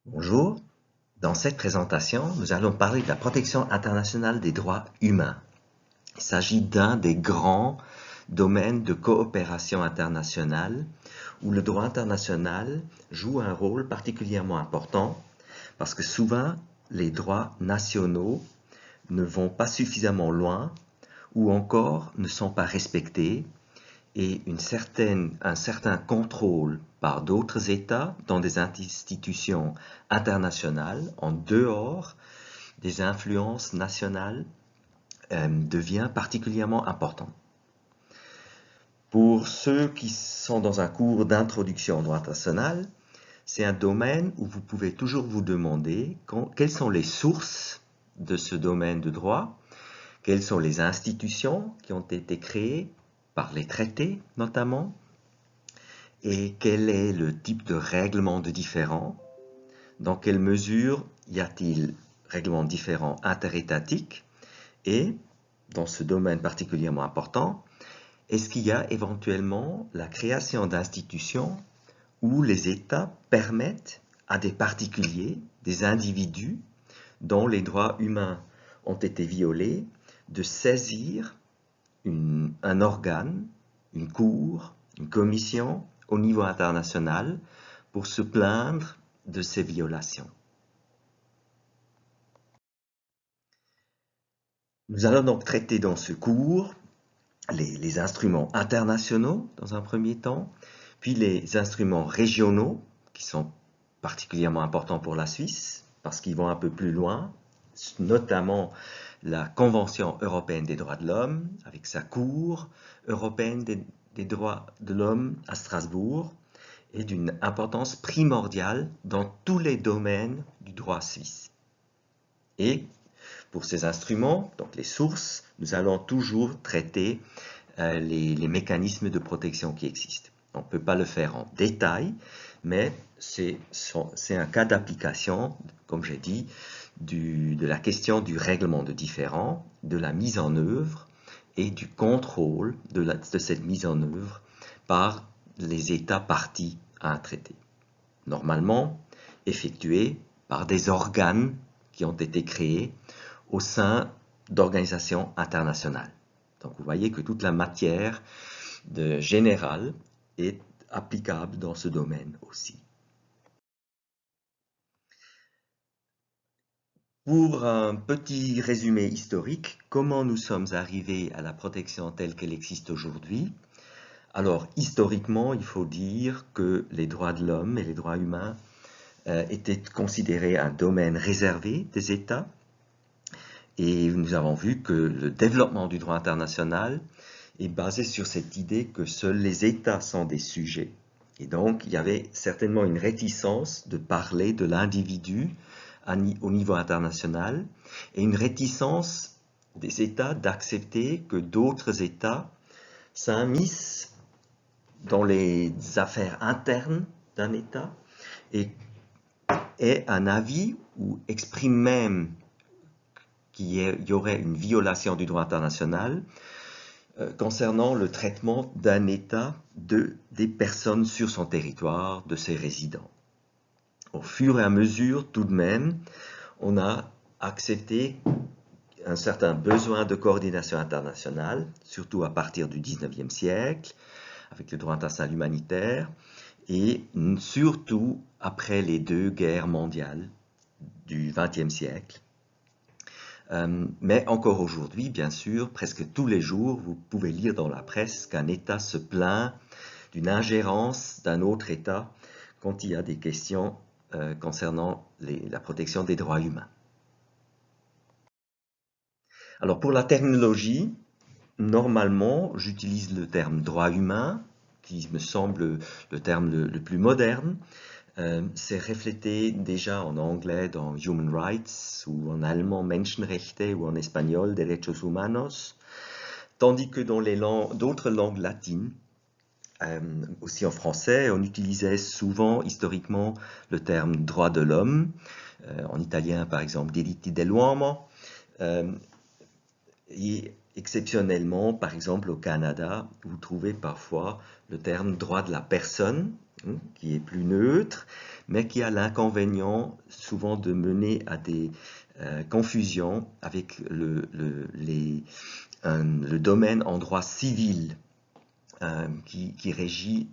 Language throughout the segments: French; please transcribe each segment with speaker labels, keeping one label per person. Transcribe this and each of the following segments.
Speaker 1: Bonjour, dans cette présentation, nous allons parler de la protection internationale des droits humains. Il s'agit d'un des grands domaines de coopération internationale où le droit international joue un rôle particulièrement important parce que souvent les droits nationaux ne vont pas suffisamment loin ou encore ne sont pas respectés et un certain contrôle par d'autres États dans des institutions internationales en dehors des influences nationales devient particulièrement important. Pour ceux qui sont dans un cours d'introduction au droit international, c'est un domaine où vous pouvez toujours vous demander quelles sont les sources de ce domaine de droit, quelles sont les institutions qui ont été créées par les traités notamment, et quel est le type de règlement de différend, dans quelle mesure y a-t-il règlement différend interétatique et, dans ce domaine particulièrement important, est-ce qu'il y a éventuellement la création d'institutions où les États permettent à des particuliers, des individus dont les droits humains ont été violés, de saisir un organe, une cour, une commission au niveau international pour se plaindre de ces violations. Nous allons donc traiter dans ce cours les instruments internationaux dans un premier temps, puis les instruments régionaux qui sont particulièrement importants pour la Suisse parce qu'ils vont un peu plus loin, notamment la Convention européenne des droits de l'homme avec sa Cour européenne des droits de l'homme à Strasbourg est d'une importance primordiale dans tous les domaines du droit suisse. Et pour ces instruments, donc les sources, nous allons toujours traiter les mécanismes de protection qui existent. On ne peut pas le faire en détail, mais c'est un cas d'application, comme j'ai dit, de la question du règlement de différend, de la mise en œuvre et du contrôle de cette mise en œuvre par les États partis à un traité. Normalement, effectué par des organes qui ont été créés au sein d'organisations internationales. Donc vous voyez que toute la matière générale est applicable dans ce domaine aussi. Pour un petit résumé historique, comment nous sommes arrivés à la protection telle qu'elle existe aujourd'hui? Alors, historiquement, il faut dire que les droits de l'homme et les droits humains étaient considérés un domaine réservé des États. Et nous avons vu que le développement du droit international est basé sur cette idée que seuls les États sont des sujets. Et donc, il y avait certainement une réticence de parler de l'individu au niveau international et une réticence des États d'accepter que d'autres États s'immiscent dans les affaires internes d'un État et aient un avis ou expriment même qu'il y aurait une violation du droit international concernant le traitement d'un État des personnes sur son territoire, de ses résidents. Au fur et à mesure, tout de même, on a accepté un certain besoin de coordination internationale, surtout à partir du 19e siècle, avec le droit international humanitaire, et surtout après les deux guerres mondiales du 20e siècle. Mais encore aujourd'hui, bien sûr, presque tous les jours, vous pouvez lire dans la presse qu'un État se plaint d'une ingérence d'un autre État quand il y a des questions concernant la protection des droits humains. Alors pour la terminologie, normalement, j'utilise le terme droit humain, qui me semble le terme le plus moderne. C'est reflété déjà en anglais dans Human Rights, ou en allemand Menschenrechte, ou en espagnol Derechos Humanos, tandis que dans d'autres langues latines, aussi en français, on utilisait souvent historiquement le terme droit de l'homme, en italien par exemple diritti dell'uomo, et exceptionnellement, par exemple au Canada, vous trouvez parfois le terme droit de la personne, qui est plus neutre, mais qui a l'inconvénient souvent de mener à des confusions avec le domaine en droit civil qui régit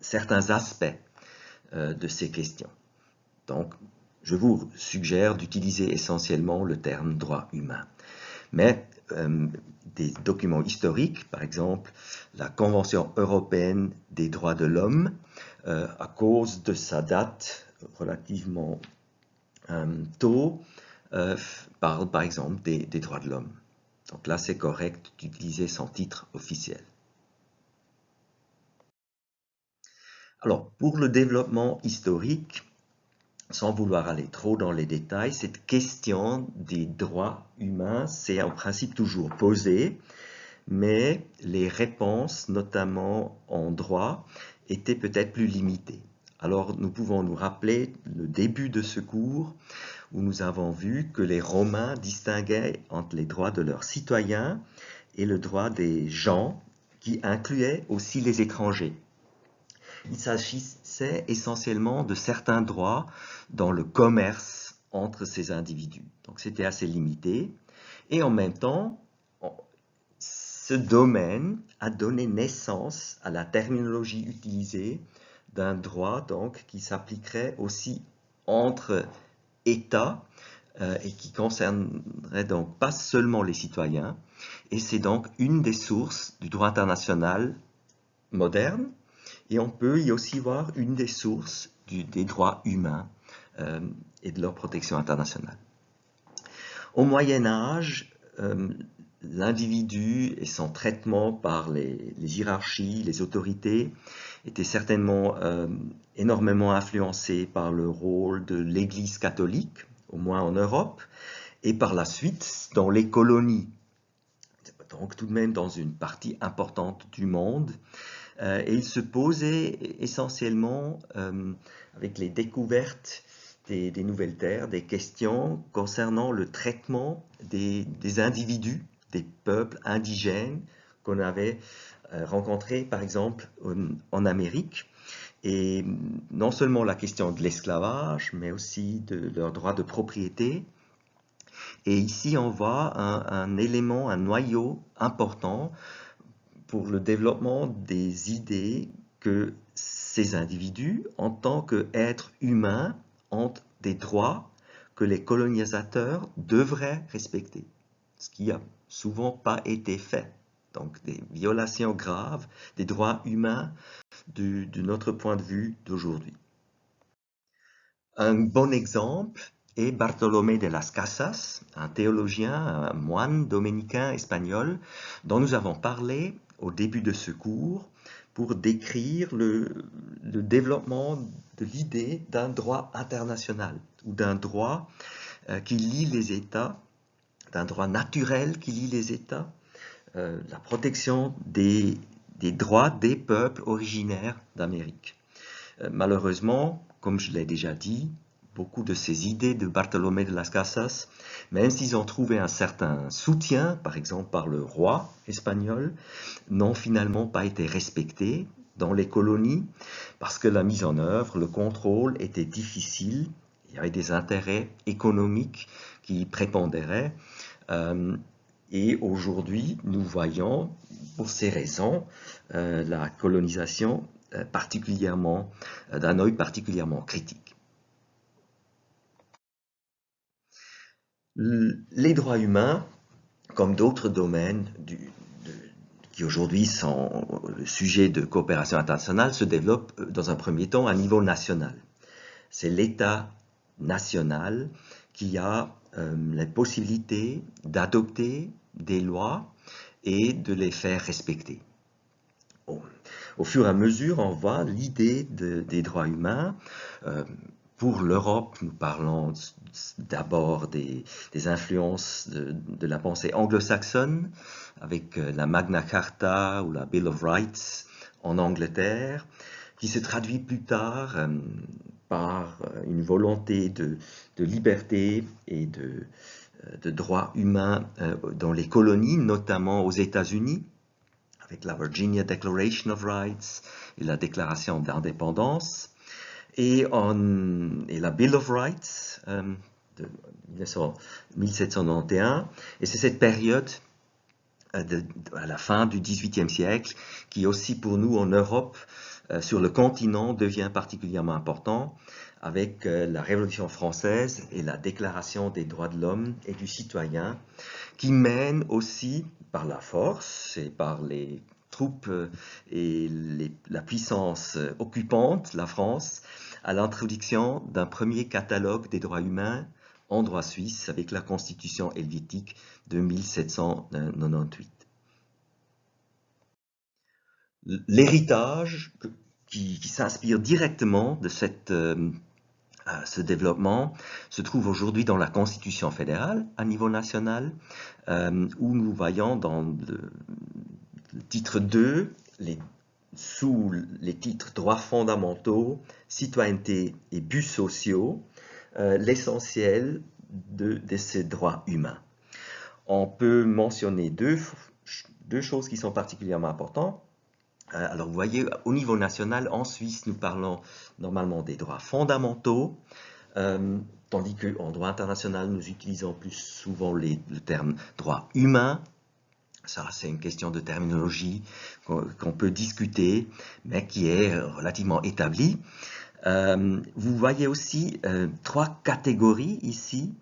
Speaker 1: certains aspects de ces questions. Donc, je vous suggère d'utiliser essentiellement le terme droit humain. Mais des documents historiques, par exemple la Convention européenne des droits de l'homme, à cause de sa date relativement tôt, parle par exemple des droits de l'homme. Donc là, c'est correct d'utiliser son titre officiel. Alors, pour le développement historique, sans vouloir aller trop dans les détails, cette question des droits humains s'est en principe toujours posée, mais les réponses, notamment en droit, étaient peut-être plus limitées. Alors, nous pouvons nous rappeler le début de ce cours où nous avons vu que les Romains distinguaient entre les droits de leurs citoyens et le droit des gens, qui incluait aussi les étrangers. Il s'agissait essentiellement de certains droits dans le commerce entre ces individus. Donc c'était assez limité. Et en même temps, ce domaine a donné naissance à la terminologie utilisée d'un droit donc, qui s'appliquerait aussi entre États et qui concernerait donc pas seulement les citoyens. Et c'est donc une des sources du droit international moderne. Et on peut y aussi voir une des sources des droits humains et de leur protection internationale. Au Moyen Âge, l'individu et son traitement par les hiérarchies, les autorités, étaient certainement énormément influencés par le rôle de l'Église catholique, au moins en Europe, et par la suite dans les colonies, donc tout de même dans une partie importante du monde. Et il se posait essentiellement, avec les découvertes des nouvelles terres, des questions concernant le traitement des individus, des peuples indigènes qu'on avait rencontrés, par exemple, en Amérique. Et non seulement la question de l'esclavage, mais aussi de leurs droits de propriété. Et ici, on voit un élément, un noyau important pour le développement des idées que ces individus, en tant qu'êtres humains, ont des droits que les colonisateurs devraient respecter, ce qui n'a souvent pas été fait. Donc des violations graves des droits humains de notre point de vue d'aujourd'hui. Un bon exemple est Bartolomé de las Casas, un théologien, un moine dominicain espagnol, dont nous avons parlé au début de ce cours pour décrire le développement de l'idée d'un droit international ou d'un droit qui lie les États, d'un droit naturel qui lie les États, la protection des droits des peuples originaires d'Amérique. Malheureusement, comme je l'ai déjà dit, beaucoup de ces idées de Bartolomé de las Casas, même s'ils ont trouvé un certain soutien, par exemple par le roi espagnol, n'ont finalement pas été respectées dans les colonies parce que la mise en œuvre, le contrôle était difficile. Il y avait des intérêts économiques qui prépondéraient. Et aujourd'hui, nous voyons, pour ces raisons, la colonisation d'un œil particulièrement critique. Les droits humains, comme d'autres domaines qui aujourd'hui sont le sujet de coopération internationale, se développent dans un premier temps à niveau national. C'est l'État national qui a la possibilité d'adopter des lois et de les faire respecter. Au fur et à mesure, on voit l'idée des droits humains. Pour l'Europe, nous parlons d'abord des influences de la pensée anglo-saxonne, avec la Magna Carta ou la Bill of Rights en Angleterre, qui se traduit plus tard par une volonté de liberté et de droits humains dans les colonies, notamment aux États-Unis, avec la Virginia Declaration of Rights et la Déclaration d'indépendance, et la Bill of Rights de 1791. Et c'est cette période à la fin du XVIIIe siècle qui aussi pour nous en Europe, sur le continent, devient particulièrement important avec la Révolution française et la Déclaration des droits de l'homme et du citoyen, qui mène aussi par la force et par les troupes et la puissance occupante, la France, à l'introduction d'un premier catalogue des droits humains en droit suisse avec la Constitution helvétique de 1798. L'héritage qui s'inspire directement de ce développement se trouve aujourd'hui dans la Constitution fédérale à niveau national, où nous voyons dans le titre 2, sous les titres droits fondamentaux, citoyenneté et buts sociaux, l'essentiel de ces droits humains. On peut mentionner deux choses qui sont particulièrement importantes. Alors vous voyez, au niveau national, en Suisse, nous parlons normalement des droits fondamentaux, tandis qu'en droit international, nous utilisons plus souvent le terme droit humain. Ça, c'est une question de terminologie qu'on peut discuter, mais qui est relativement établie. Vous voyez aussi trois catégories ici.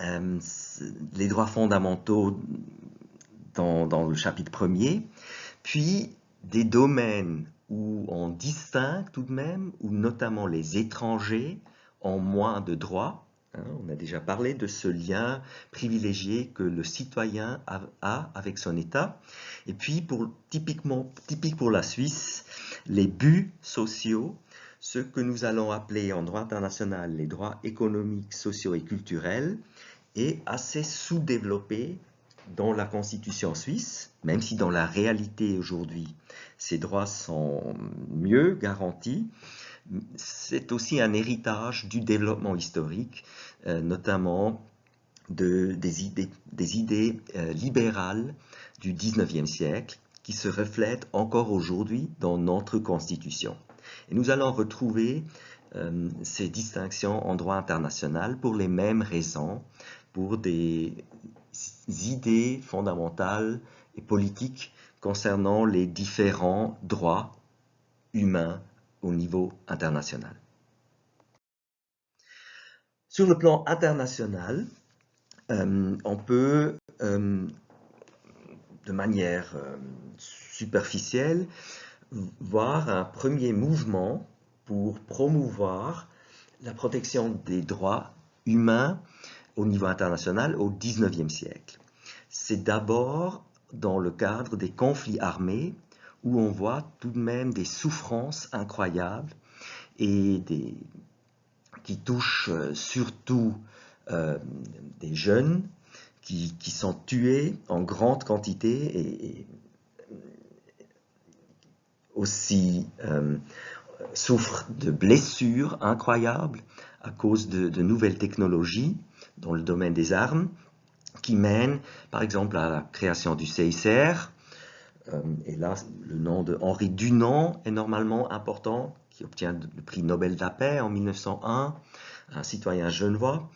Speaker 1: Les droits fondamentaux dans le chapitre premier, puis des domaines où on distingue tout de même, où notamment les étrangers ont moins de droits. On a déjà parlé de ce lien privilégié que le citoyen a avec son État. Et puis, typique pour la Suisse, les buts sociaux, ce que nous allons appeler en droit international les droits économiques, sociaux et culturels, est assez sous-développé dans la Constitution suisse, même si dans la réalité aujourd'hui, ces droits sont mieux garantis. C'est aussi un héritage du développement historique, notamment des idées libérales du XIXe siècle, qui se reflètent encore aujourd'hui dans notre Constitution. Et nous allons retrouver ces distinctions en droit international pour les mêmes raisons, pour des idées fondamentales et politiques concernant les différents droits humains au niveau international. Sur le plan international, on peut, de manière superficielle, voir un premier mouvement pour promouvoir la protection des droits humains au niveau international au XIXe siècle. C'est d'abord dans le cadre des conflits armés où on voit tout de même des souffrances incroyables et qui touchent surtout des jeunes qui sont tués en grande quantité et aussi souffrent de blessures incroyables à cause de nouvelles technologies dans le domaine des armes qui mènent par exemple à la création du CICR. Et là, le nom de Henri Dunant est normalement important, qui obtient le prix Nobel de la paix en 1901, un citoyen genevois.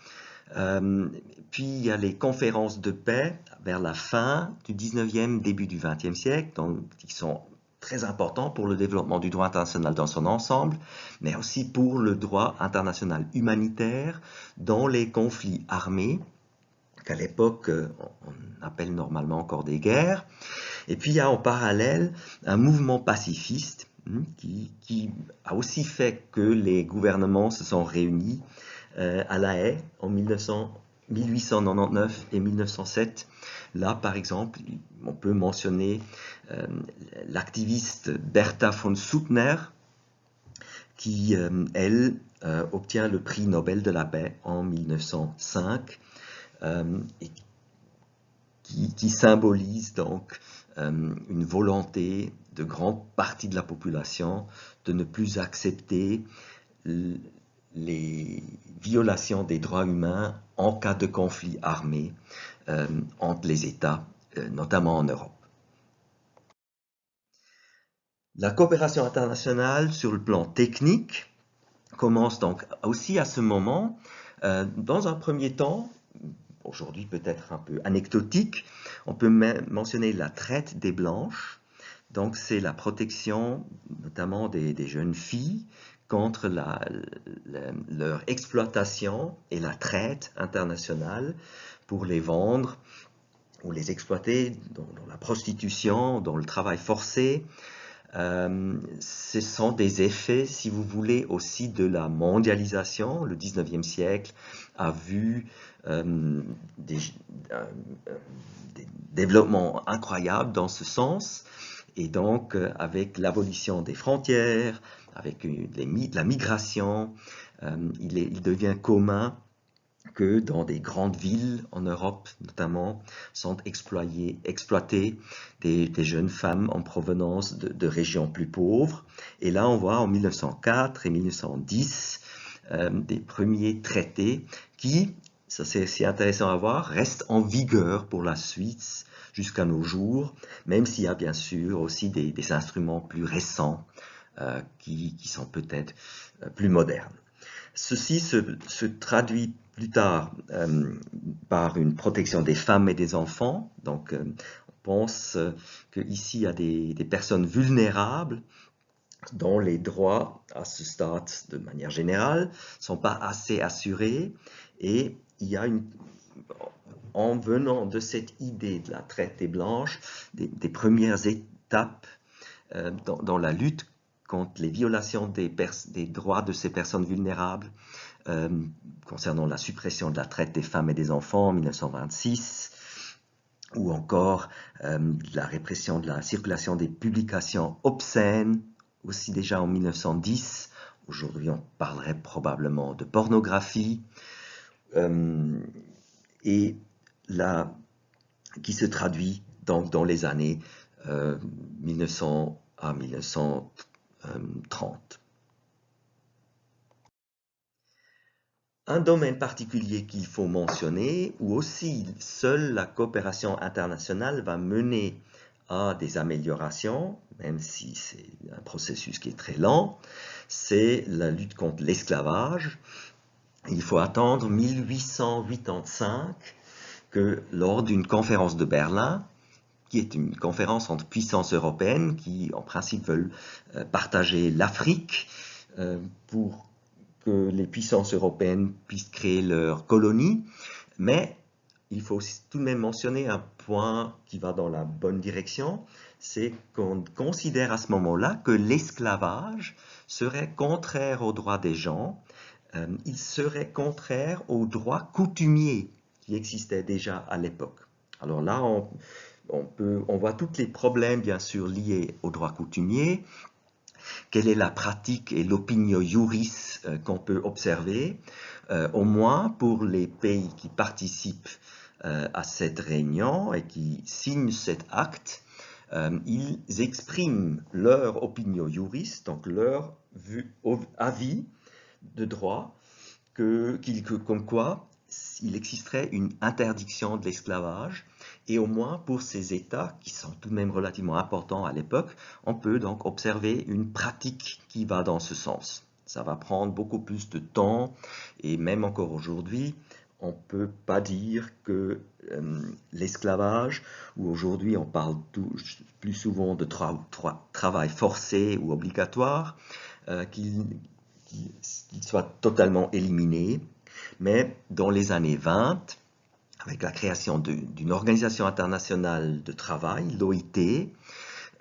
Speaker 1: Puis il y a les conférences de paix vers la fin du 19e, début du 20e siècle, qui sont très importants pour le développement du droit international dans son ensemble, mais aussi pour le droit international humanitaire dans les conflits armés, qu'à l'époque on appelle normalement encore des guerres. Et puis il y a en parallèle un mouvement pacifiste qui a aussi fait que les gouvernements se sont réunis à La Haye en 1899 et 1907. Là, par exemple, on peut mentionner l'activiste Bertha von Suttner, qui, elle, obtient le prix Nobel de la paix en 1905, et qui symbolise donc une volonté de grande partie de la population de ne plus accepter les violations des droits humains en cas de conflit armé entre les États, notamment en Europe. La coopération internationale sur le plan technique commence donc aussi à ce moment. Dans un premier temps, aujourd'hui peut-être un peu anecdotique, on peut mentionner la traite des blanches. Donc c'est la protection notamment des jeunes filles contre leur exploitation et la traite internationale pour les vendre ou les exploiter dans la prostitution, dans le travail forcé. Ce sont des effets, si vous voulez, aussi de la mondialisation. Le 19e siècle a vu des développements incroyables dans ce sens. Et donc, avec l'abolition des frontières, avec la migration, il devient commun que dans des grandes villes en Europe notamment sont exploitées des jeunes femmes en provenance de régions plus pauvres. Et là on voit en 1904 et 1910 des premiers traités qui, ça c'est intéressant à voir, restent en vigueur pour la Suisse jusqu'à nos jours, même s'il y a bien sûr aussi des instruments plus récents qui sont peut-être plus modernes. Ceci se traduit plus tard par une protection des femmes et des enfants. Donc, on pense qu'ici, il y a des personnes vulnérables dont les droits, à ce stade, de manière générale, ne sont pas assez assurés. Et il y a en venant de cette idée de la traite des blanches, des premières étapes dans la lutte contre les violations des droits de ces personnes vulnérables, concernant la suppression de la traite des femmes et des enfants en 1926, ou encore la répression de la circulation des publications obscènes, aussi déjà en 1910. Aujourd'hui, on parlerait probablement de pornographie, et là, qui se traduit donc dans les années 1900 à 1930. Un domaine particulier qu'il faut mentionner, où aussi seule la coopération internationale va mener à des améliorations, même si c'est un processus qui est très lent, c'est la lutte contre l'esclavage. Il faut attendre 1885 que lors d'une conférence de Berlin, qui est une conférence entre puissances européennes qui en principe veulent partager l'Afrique pour que les puissances européennes puissent créer leurs colonies, mais il faut aussi tout de même mentionner un point qui va dans la bonne direction, c'est qu'on considère à ce moment-là que l'esclavage serait contraire aux droits des gens, il serait contraire aux droits coutumiers qui existaient déjà à l'époque. Alors là, on voit tous les problèmes, bien sûr, liés aux droits coutumiers. Quelle est la pratique et l'opinio iuris qu'on peut observer, au moins pour les pays qui participent à cette réunion et qui signent cet acte. Ils expriment leur opinio iuris, donc leur avis de droit, comme quoi il existerait une interdiction de l'esclavage, et au moins pour ces États qui sont tout de même relativement importants à l'époque, on peut donc observer une pratique qui va dans ce sens. Ça va prendre beaucoup plus de temps, et même encore aujourd'hui, on ne peut pas dire que l'esclavage, où aujourd'hui on parle plus souvent de travail forcé ou obligatoire, qu'il soit totalement éliminé. Mais dans les années 20, avec la création d'une organisation internationale de travail, l'OIT,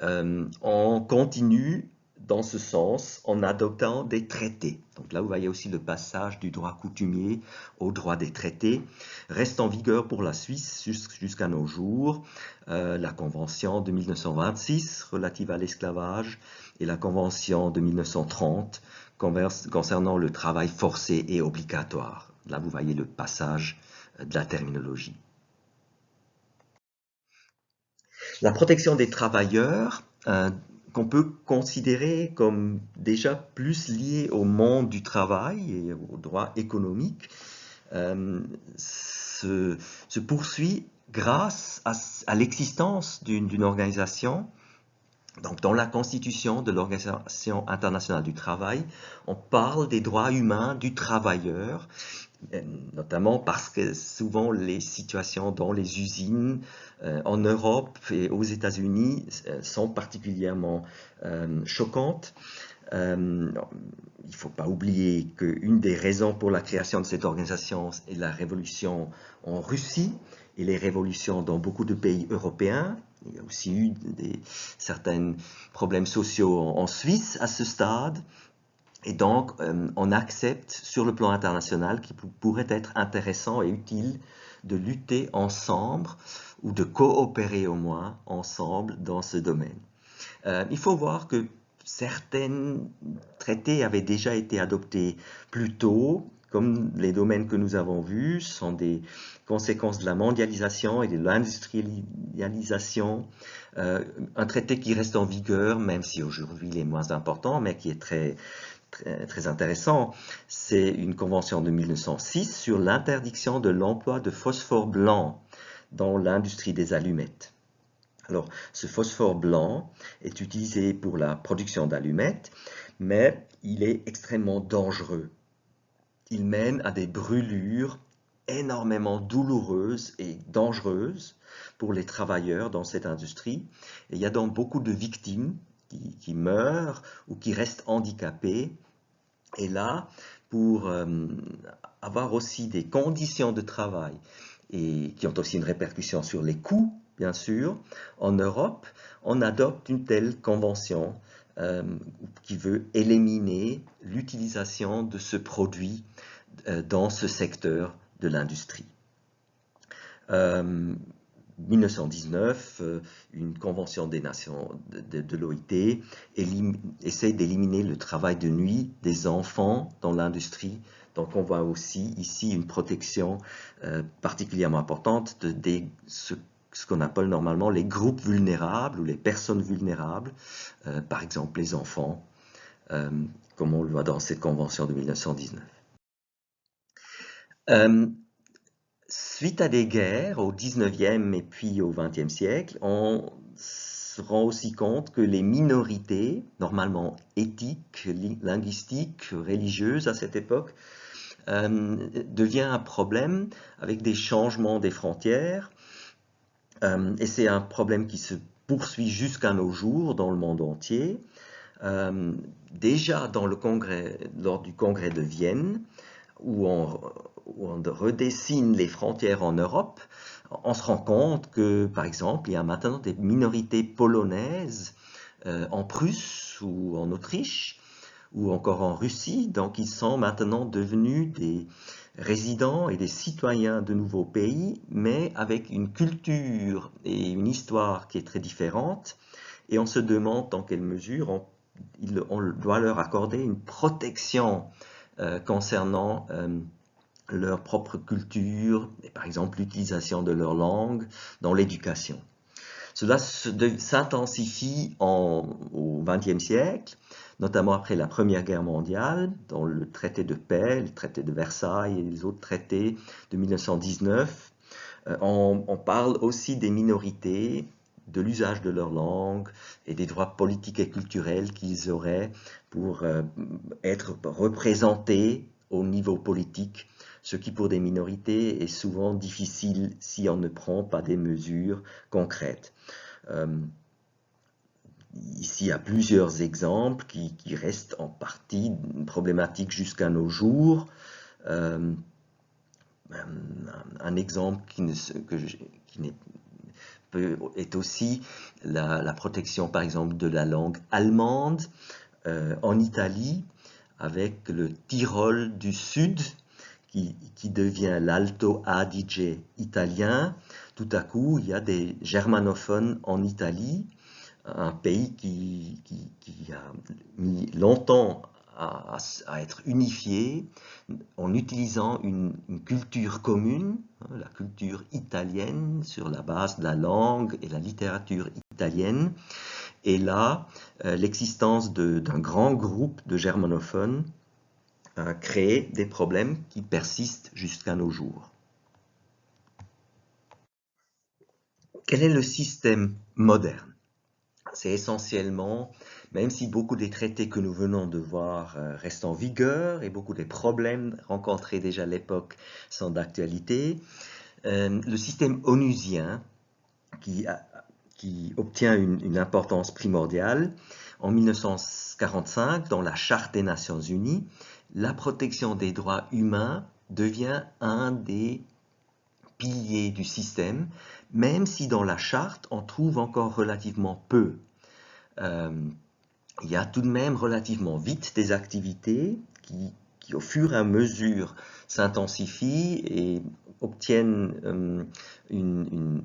Speaker 1: on continue dans ce sens en adoptant des traités. Donc là, vous voyez aussi le passage du droit coutumier au droit des traités reste en vigueur pour la Suisse jusqu'à nos jours. La Convention de 1926 relative à l'esclavage et la Convention de 1930 concernant le travail forcé et obligatoire. Là, vous voyez le passage de la terminologie. La protection des travailleurs, qu'on peut considérer comme déjà plus liée au monde du travail et au droit économique, se poursuit grâce à l'existence d'une organisation Donc, dans la constitution de l'Organisation internationale du travail, on parle des droits humains du travailleur, notamment parce que souvent les situations dans les usines en Europe et aux États-Unis sont particulièrement choquantes. Il ne faut pas oublier qu'une des raisons pour la création de cette organisation est la révolution en Russie et les révolutions dans beaucoup de pays européens. Il y a aussi eu certains problèmes sociaux en Suisse à ce stade. Et donc, on accepte sur le plan international qu'il pourrait être intéressant et utile de lutter ensemble ou de coopérer au moins ensemble dans ce domaine. Il faut voir que certains traités avaient déjà été adoptés plus tôt, comme les domaines que nous avons vus sont des conséquences de la mondialisation et de l'industrialisation. Un traité qui reste en vigueur, même si aujourd'hui il est moins important, mais qui est très intéressant, c'est une convention de 1906 sur l'interdiction de l'emploi de phosphore blanc dans l'industrie des allumettes. Alors, ce phosphore blanc est utilisé pour la production d'allumettes, mais il est extrêmement dangereux. Il mène à des brûlures énormément douloureuses et dangereuses pour les travailleurs dans cette industrie. Et il y a donc beaucoup de victimes qui meurent ou qui restent handicapées. Et là, pour avoir aussi des conditions de travail et qui ont aussi une répercussion sur les coûts, bien sûr, en Europe, on adopte une telle convention qui veut éliminer l'utilisation de ce produit dans ce secteur de l'industrie. 1919, une convention des nations de l'OIT essaie d'éliminer le travail de nuit des enfants dans l'industrie. Donc on voit aussi ici une protection particulièrement importante de ce qu'on appelle normalement les groupes vulnérables ou les personnes vulnérables, par exemple les enfants, comme on le voit dans cette convention de 1919. Suite à des guerres au 19e et puis au 20e siècle, on se rend aussi compte que les minorités, normalement éthiques, linguistiques, religieuses à cette époque, devient un problème avec des changements des frontières. Et c'est un problème qui se poursuit jusqu'à nos jours dans le monde entier. Déjà lors du congrès de Vienne, où on redessine les frontières en Europe, on se rend compte que, par exemple, il y a maintenant des minorités polonaises en Prusse ou en Autriche, ou encore en Russie, donc ils sont maintenant devenus des résidents et des citoyens de nouveaux pays, mais avec une culture et une histoire qui est très différente, et on se demande dans quelle mesure on doit leur accorder une protection concernant leur propre culture, et par exemple l'utilisation de leur langue dans l'éducation. Cela s'intensifie au XXe siècle, notamment après la Première Guerre mondiale, dans le traité de paix, le traité de Versailles et les autres traités de 1919. On parle aussi des minorités, de l'usage de leur langue et des droits politiques et culturels qu'ils auraient pour être représentés au niveau politique, ce qui pour des minorités est souvent difficile si on ne prend pas des mesures concrètes. Ici, il y a plusieurs exemples qui restent en partie problématiques jusqu'à nos jours. Un exemple est aussi la protection, par exemple, de la langue allemande en Italie, avec le Tyrol du Sud, qui devient l'Alto Adige italien. Tout à coup, il y a des germanophones en Italie, un pays qui a mis longtemps à être unifié en utilisant une culture commune, la culture italienne, sur la base de la langue et la littérature italienne. Et là, l'existence d'un grand groupe de germanophones a créé des problèmes qui persistent jusqu'à nos jours. Quel est le système moderne? c'est essentiellement, même si beaucoup des traités que nous venons de voir restent en vigueur et beaucoup des problèmes rencontrés déjà à l'époque sont d'actualité, le système onusien qui obtient une importance primordiale en 1945 dans la Charte des Nations Unies, la protection des droits humains devient un des piliers du système, même si dans la charte on trouve encore relativement peu. Il y a tout de même relativement vite des activités qui au fur et à mesure s'intensifient et obtiennent une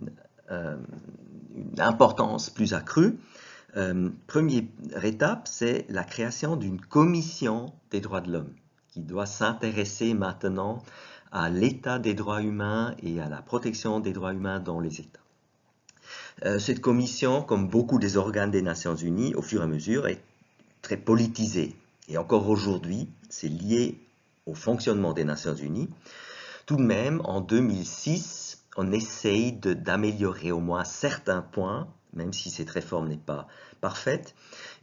Speaker 1: importance plus accrue. Première étape, c'est la création d'une commission des droits de l'homme qui doit s'intéresser maintenant à l'état des droits humains et à la protection des droits humains dans les États. Cette commission, comme beaucoup des organes des Nations Unies, au fur et à mesure, est très politisée. Et encore aujourd'hui, c'est lié au fonctionnement des Nations Unies. Tout de même, en 2006, on essaye d'améliorer au moins certains points, même si cette réforme n'est pas parfaite,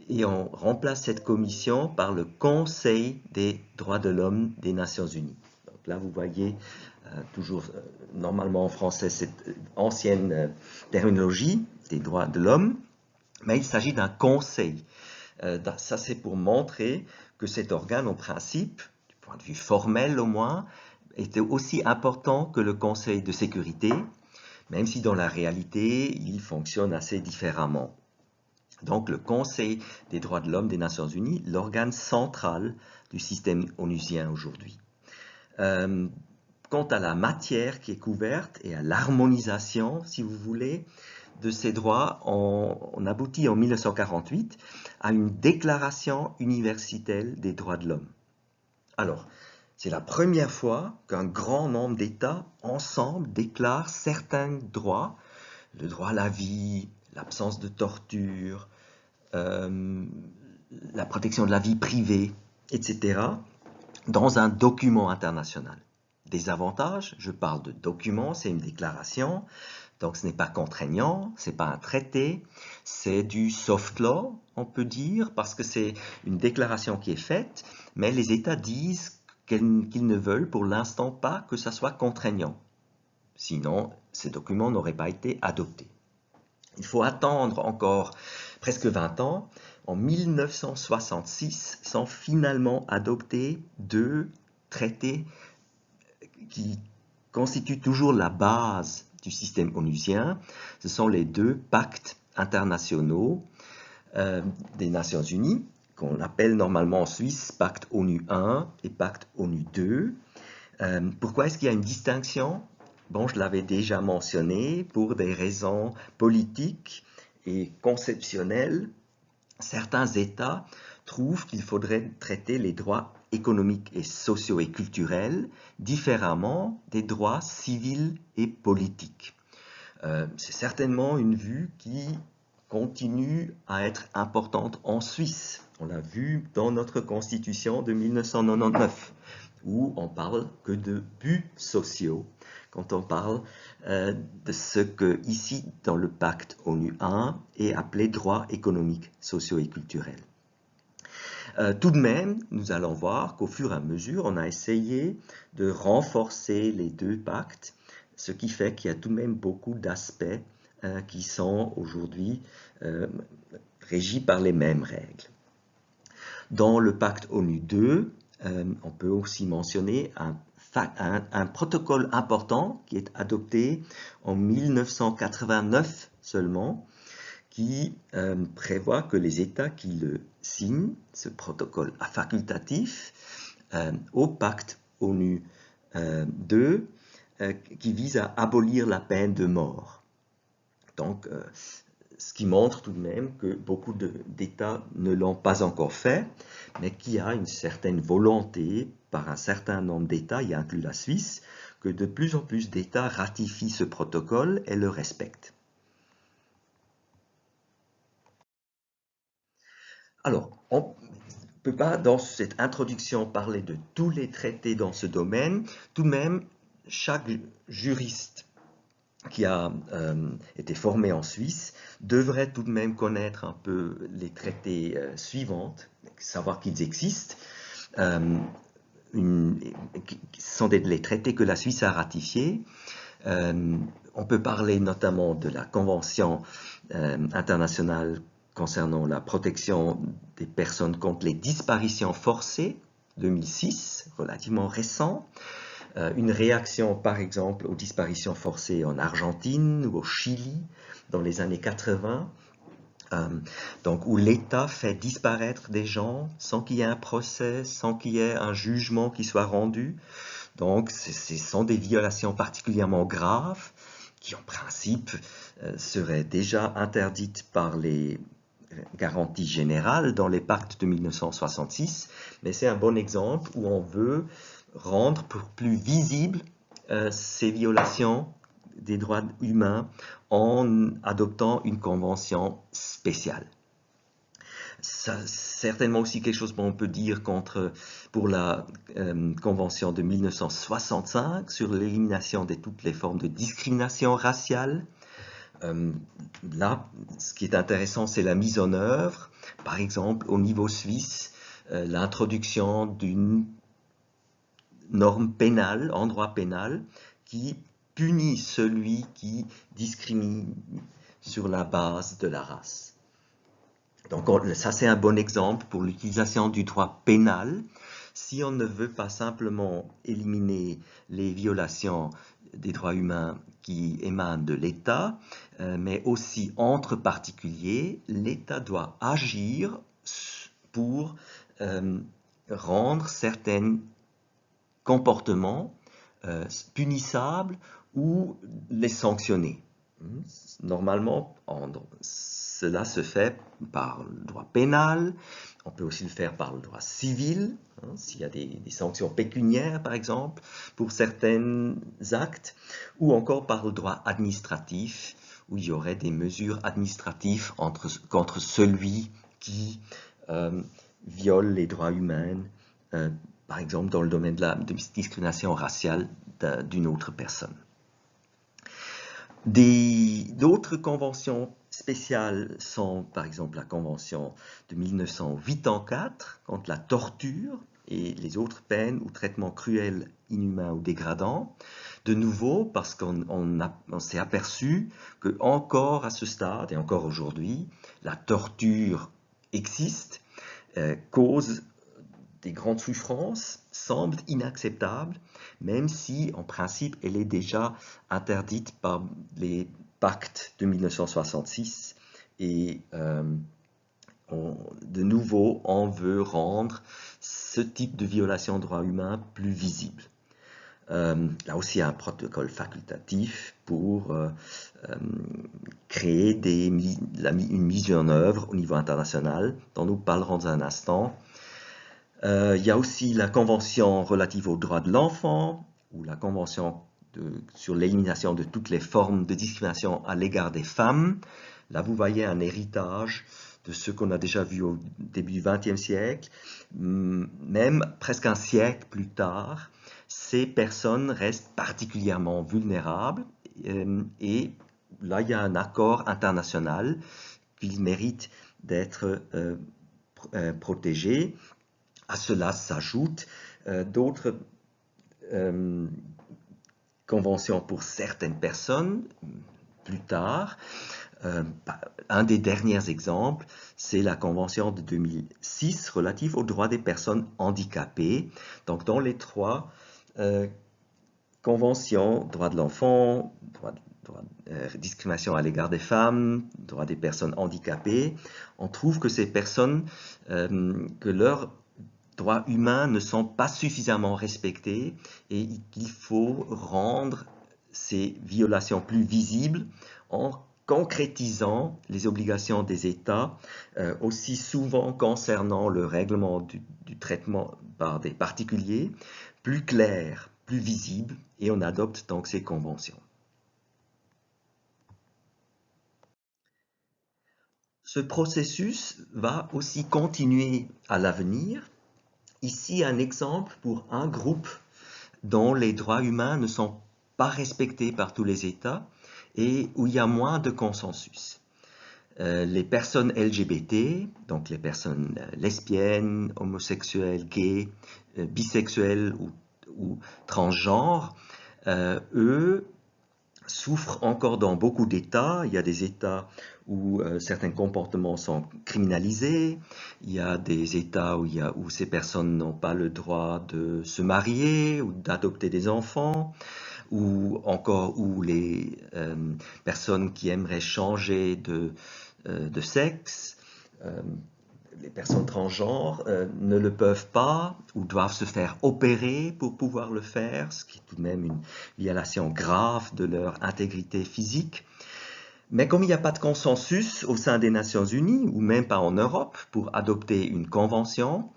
Speaker 1: et on remplace cette commission par le Conseil des droits de l'homme des Nations Unies. Donc là, vous voyez toujours, normalement en français, cette ancienne terminologie des droits de l'homme, mais il s'agit d'un conseil. Ça, c'est pour montrer que cet organe, en principe, du point de vue formel au moins, était aussi important que le Conseil de sécurité, même si dans la réalité, il fonctionne assez différemment. Donc, le Conseil des droits de l'homme des Nations Unies, l'organe central du système onusien aujourd'hui. Quant à la matière qui est couverte et à l'harmonisation, si vous voulez, de ces droits, on aboutit en 1948 à une déclaration universelle des droits de l'homme. Alors, c'est la première fois qu'un grand nombre d'États ensemble déclarent certains droits, le droit à la vie, l'absence de torture, la protection de la vie privée, etc., dans un document international. Des avantages, je parle de document, c'est une déclaration, donc ce n'est pas contraignant, ce n'est pas un traité, c'est du soft law, on peut dire, parce que c'est une déclaration qui est faite, mais les États disent qu'ils ne veulent pour l'instant pas que ça soit contraignant. Sinon, ces documents n'auraient pas été adoptés. Il faut attendre encore presque 20 ans. En 1966 sont finalement adoptés deux traités qui constituent toujours la base du système onusien. Ce sont les deux pactes internationaux des Nations Unies, qu'on appelle normalement en Suisse pacte ONU 1 et pacte ONU 2. Pourquoi est-ce qu'il y a une distinction? Bon, je l'avais déjà mentionné, pour des raisons politiques et conceptionnelles, certains États trouvent qu'il faudrait traiter les droits économiques et sociaux et culturels différemment des droits civils et politiques. C'est certainement une vue qui continue à être importante en Suisse. On l'a vu dans notre constitution de 1999, où on parle que de buts sociaux, quand on parle de ce que, ici, dans le pacte ONU 1, est appelé droits économiques, sociaux et culturels. Tout de même, nous allons voir qu'au fur et à mesure, on a essayé de renforcer les deux pactes, ce qui fait qu'il y a tout de même beaucoup d'aspects qui sont aujourd'hui régis par les mêmes règles. Dans le pacte ONU 2, on peut aussi mentionner un protocole important qui est adopté en 1989 seulement, qui prévoit que les États qui le signent, ce protocole facultatif, au pacte ONU 2, qui vise à abolir la peine de mort. Donc, ce qui montre tout de même que beaucoup d'États ne l'ont pas encore fait, mais qu'il y a une certaine volonté par un certain nombre d'États, y inclut la Suisse, que de plus en plus d'États ratifient ce protocole et le respectent. Alors, on ne peut pas dans cette introduction parler de tous les traités dans ce domaine. Tout de même, chaque juriste qui a été formé en Suisse devrait tout de même connaître un peu les traités suivants, savoir qu'ils existent. Ce sont les traités que la Suisse a ratifiés. On peut parler notamment de la Convention internationale concernant la protection des personnes contre les disparitions forcées, 2006, relativement récent. Une réaction, par exemple, aux disparitions forcées en Argentine ou au Chili dans les années 80, donc où l'État fait disparaître des gens sans qu'il y ait un procès, sans qu'il y ait un jugement qui soit rendu. Donc, ce sont des violations particulièrement graves qui, en principe, seraient déjà interdites par les garanties générales dans les pactes de 1966, mais c'est un bon exemple où on veut rendre plus visibles ces violations des droits humains en adoptant une convention spéciale. Certainement aussi quelque chose qu'on peut dire pour la convention de 1965 sur l'élimination de toutes les formes de discrimination raciale. Là, ce qui est intéressant, c'est la mise en œuvre. Par exemple, au niveau suisse, l'introduction d'une norme pénale, en droit pénal, qui punit celui qui discrimine sur la base de la race. Donc ça, c'est un bon exemple pour l'utilisation du droit pénal. Si on ne veut pas simplement éliminer les violations des droits humains qui émanent de l'État, mais aussi entre particuliers, l'État doit agir pour rendre certains comportements punissables ou les sanctionner. Normalement, cela se fait par le droit pénal, on peut aussi le faire par le droit civil, s'il y a des sanctions pécuniaires par exemple, pour certains actes, ou encore par le droit administratif, où il y aurait des mesures administratives contre celui qui viole les droits humains, par exemple dans le domaine de la discrimination raciale d'une autre personne. D'autres conventions spéciales sont par exemple la convention de 1984 contre la torture et les autres peines ou traitements cruels, inhumains ou dégradants. De nouveau, parce qu'on s'est aperçu que encore à ce stade et encore aujourd'hui, la torture existe, cause des grandes souffrances, semble inacceptable, même si en principe elle est déjà interdite par les pactes de 1966 et de nouveau on veut rendre ce type de violation de droits humains plus visible. Là aussi, il y a un protocole facultatif pour créer une mise en œuvre au niveau international, dont nous parlerons dans un instant. Il y a aussi la Convention relative aux droits de l'enfant, ou la Convention sur l'élimination de toutes les formes de discrimination à l'égard des femmes. Là, vous voyez un héritage de ce qu'on a déjà vu au début du XXe siècle. Même presque un siècle plus tard, ces personnes restent particulièrement vulnérables. Et là, il y a un accord international qui mérite d'être protégé. À cela s'ajoutent d'autres conventions pour certaines personnes plus tard. Un des derniers exemples, c'est la convention de 2006 relative aux droits des personnes handicapées. Donc dans les trois conventions, droits de l'enfant, discrimination à l'égard des femmes, droits des personnes handicapées, on trouve que ces personnes, que leurs droits humains ne sont pas suffisamment respectés et qu'il faut rendre ces violations plus visibles en concrétisant les obligations des États, aussi souvent concernant le règlement du traitement par des particuliers, plus clair, plus visible, et on adopte donc ces conventions. Ce processus va aussi continuer à l'avenir. Ici, un exemple pour un groupe dont les droits humains ne sont pas respectés par tous les États et où il y a moins de consensus. Les personnes LGBT, donc les personnes lesbiennes, homosexuelles, gays, bisexuelles ou transgenres, eux souffrent encore dans beaucoup d'États. Il y a des États où certains comportements sont criminalisés, il y a des États où ces personnes n'ont pas le droit de se marier ou d'adopter des enfants, ou encore où les personnes qui aimeraient changer de sexe, les personnes transgenres ne le peuvent pas ou doivent se faire opérer pour pouvoir le faire, ce qui est tout de même une violation grave de leur intégrité physique. Mais comme il n'y a pas de consensus au sein des Nations Unies, ou même pas en Europe, pour adopter une convention,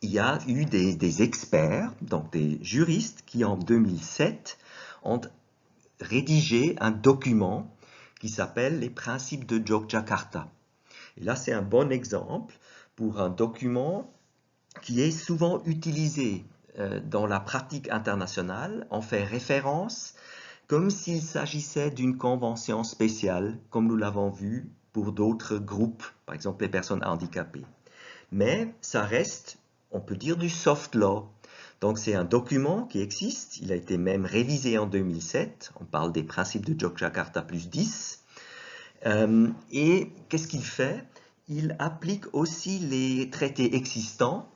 Speaker 1: il y a eu des experts, donc des juristes, qui en 2007 ont rédigé un document qui s'appelle les principes de Yogyakarta. Et là, c'est un bon exemple pour un document qui est souvent utilisé dans la pratique internationale. On fait référence comme s'il s'agissait d'une convention spéciale, comme nous l'avons vu pour d'autres groupes, par exemple les personnes handicapées. Mais ça reste, on peut dire, du soft law. Donc c'est un document qui existe, il a été même révisé en 2007, on parle des principes de Yogyakarta plus 10. Et qu'est-ce qu'il fait? Il applique aussi les traités existants,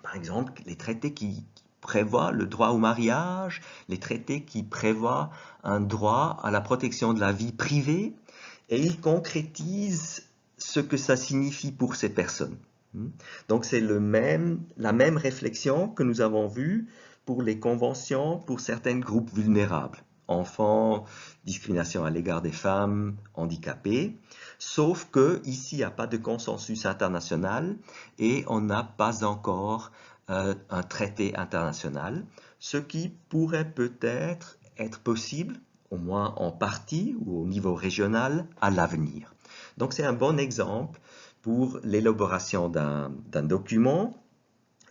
Speaker 1: par exemple les traités qui prévoient le droit au mariage, les traités qui prévoient un droit à la protection de la vie privée, et il concrétise ce que ça signifie pour ces personnes. Donc c'est la même réflexion que nous avons vue pour les conventions pour certains groupes vulnérables, enfants, discrimination à l'égard des femmes, handicapés, sauf que ici il n'y a pas de consensus international et on n'a pas encore un traité international, ce qui pourrait peut-être être possible, au moins en partie ou au niveau régional, à l'avenir. Donc c'est un bon exemple pour l'élaboration d'un document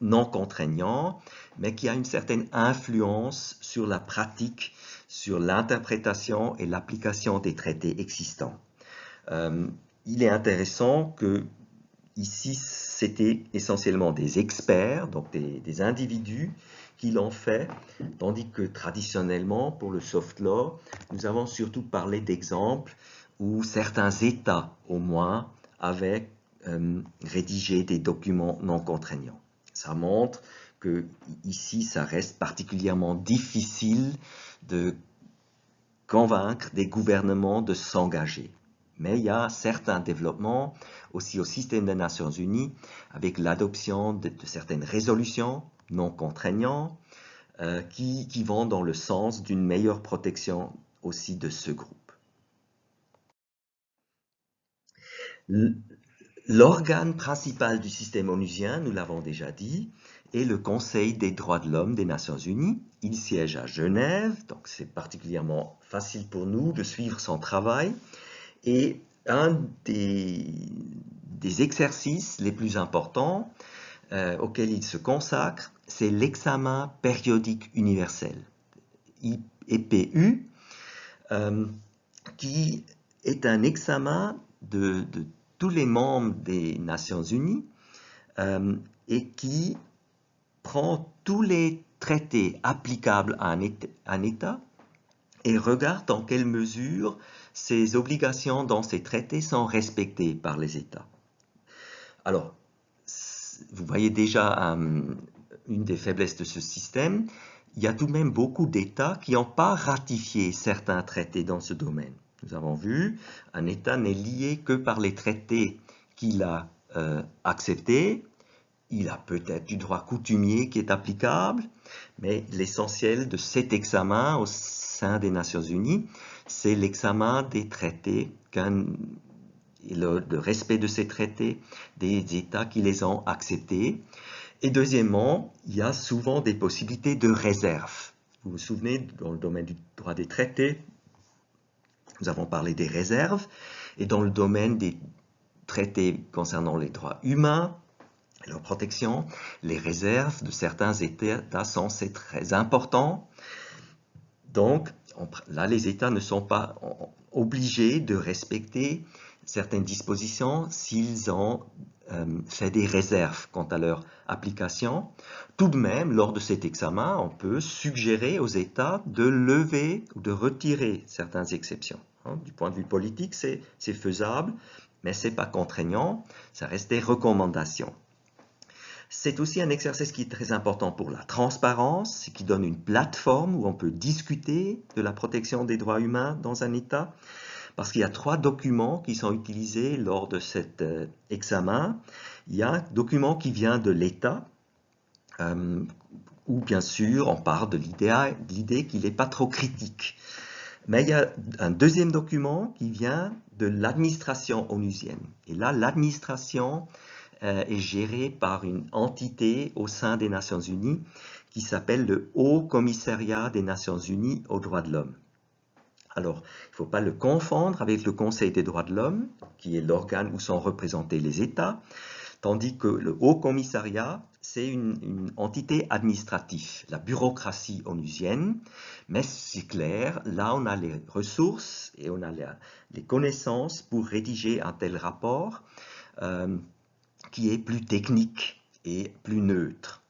Speaker 1: non contraignant, mais qui a une certaine influence sur la pratique, sur l'interprétation et l'application des traités existants. Il est intéressant que ici, c'était essentiellement des experts, donc des individus qui l'ont fait, tandis que traditionnellement, pour le soft law, nous avons surtout parlé d'exemples où certains États, au moins, avaient rédigé des documents non contraignants. Ça montre que ici, ça reste particulièrement difficile de convaincre des gouvernements de s'engager. Mais il y a certains développements aussi au système des Nations Unies avec l'adoption de certaines résolutions non contraignantes qui vont dans le sens d'une meilleure protection aussi de ce groupe. L'organe principal du système onusien, nous l'avons déjà dit, est le Conseil des droits de l'homme des Nations Unies. Il siège à Genève, donc c'est particulièrement facile pour nous de suivre son travail. Et un des exercices les plus importants auxquels il se consacre, c'est l'examen périodique universel, EPU, qui est un examen de tous les membres des Nations Unies et qui prend tous les traités applicables à un État et regarde dans quelle mesure ces obligations dans ces traités sont respectées par les États. Alors, vous voyez déjà une des faiblesses de ce système, il y a tout de même beaucoup d'États qui n'ont pas ratifié certains traités dans ce domaine. Nous avons vu, un État n'est lié que par les traités qu'il a acceptés. Il a peut-être du droit coutumier qui est applicable, mais l'essentiel de cet examen au sein des Nations Unies, c'est l'examen des traités et le respect de ces traités des États qui les ont acceptés. Et deuxièmement, il y a souvent des possibilités de réserve. Vous vous souvenez, dans le domaine du droit des traités, nous avons parlé des réserves, et dans le domaine des traités concernant les droits humains, et leur protection, les réserves de certains États sont très importants. Donc, là, les États ne sont pas obligés de respecter certaines dispositions s'ils ont fait des réserves quant à leur application. Tout de même, lors de cet examen, on peut suggérer aux États de lever ou de retirer certaines exceptions. Du point de vue politique, c'est faisable, mais ce n'est pas contraignant, ça reste des recommandations. C'est aussi un exercice qui est très important pour la transparence, qui donne une plateforme où on peut discuter de la protection des droits humains dans un État, parce qu'il y a 3 documents qui sont utilisés lors de cet examen. Il y a un document qui vient de l'État, où bien sûr on parle de l'idée qu'il n'est pas trop critique. Mais il y a un deuxième document qui vient de l'administration onusienne. Et là, l'administration est gérée par une entité au sein des Nations Unies qui s'appelle le Haut Commissariat des Nations Unies aux droits de l'homme. Alors, il ne faut pas le confondre avec le Conseil des droits de l'homme, qui est l'organe où sont représentés les États, tandis que le Haut Commissariat, c'est une entité administrative, la bureaucratie onusienne, mais c'est clair, là on a les ressources et on a les connaissances pour rédiger un tel rapport qui est plus technique et plus neutre.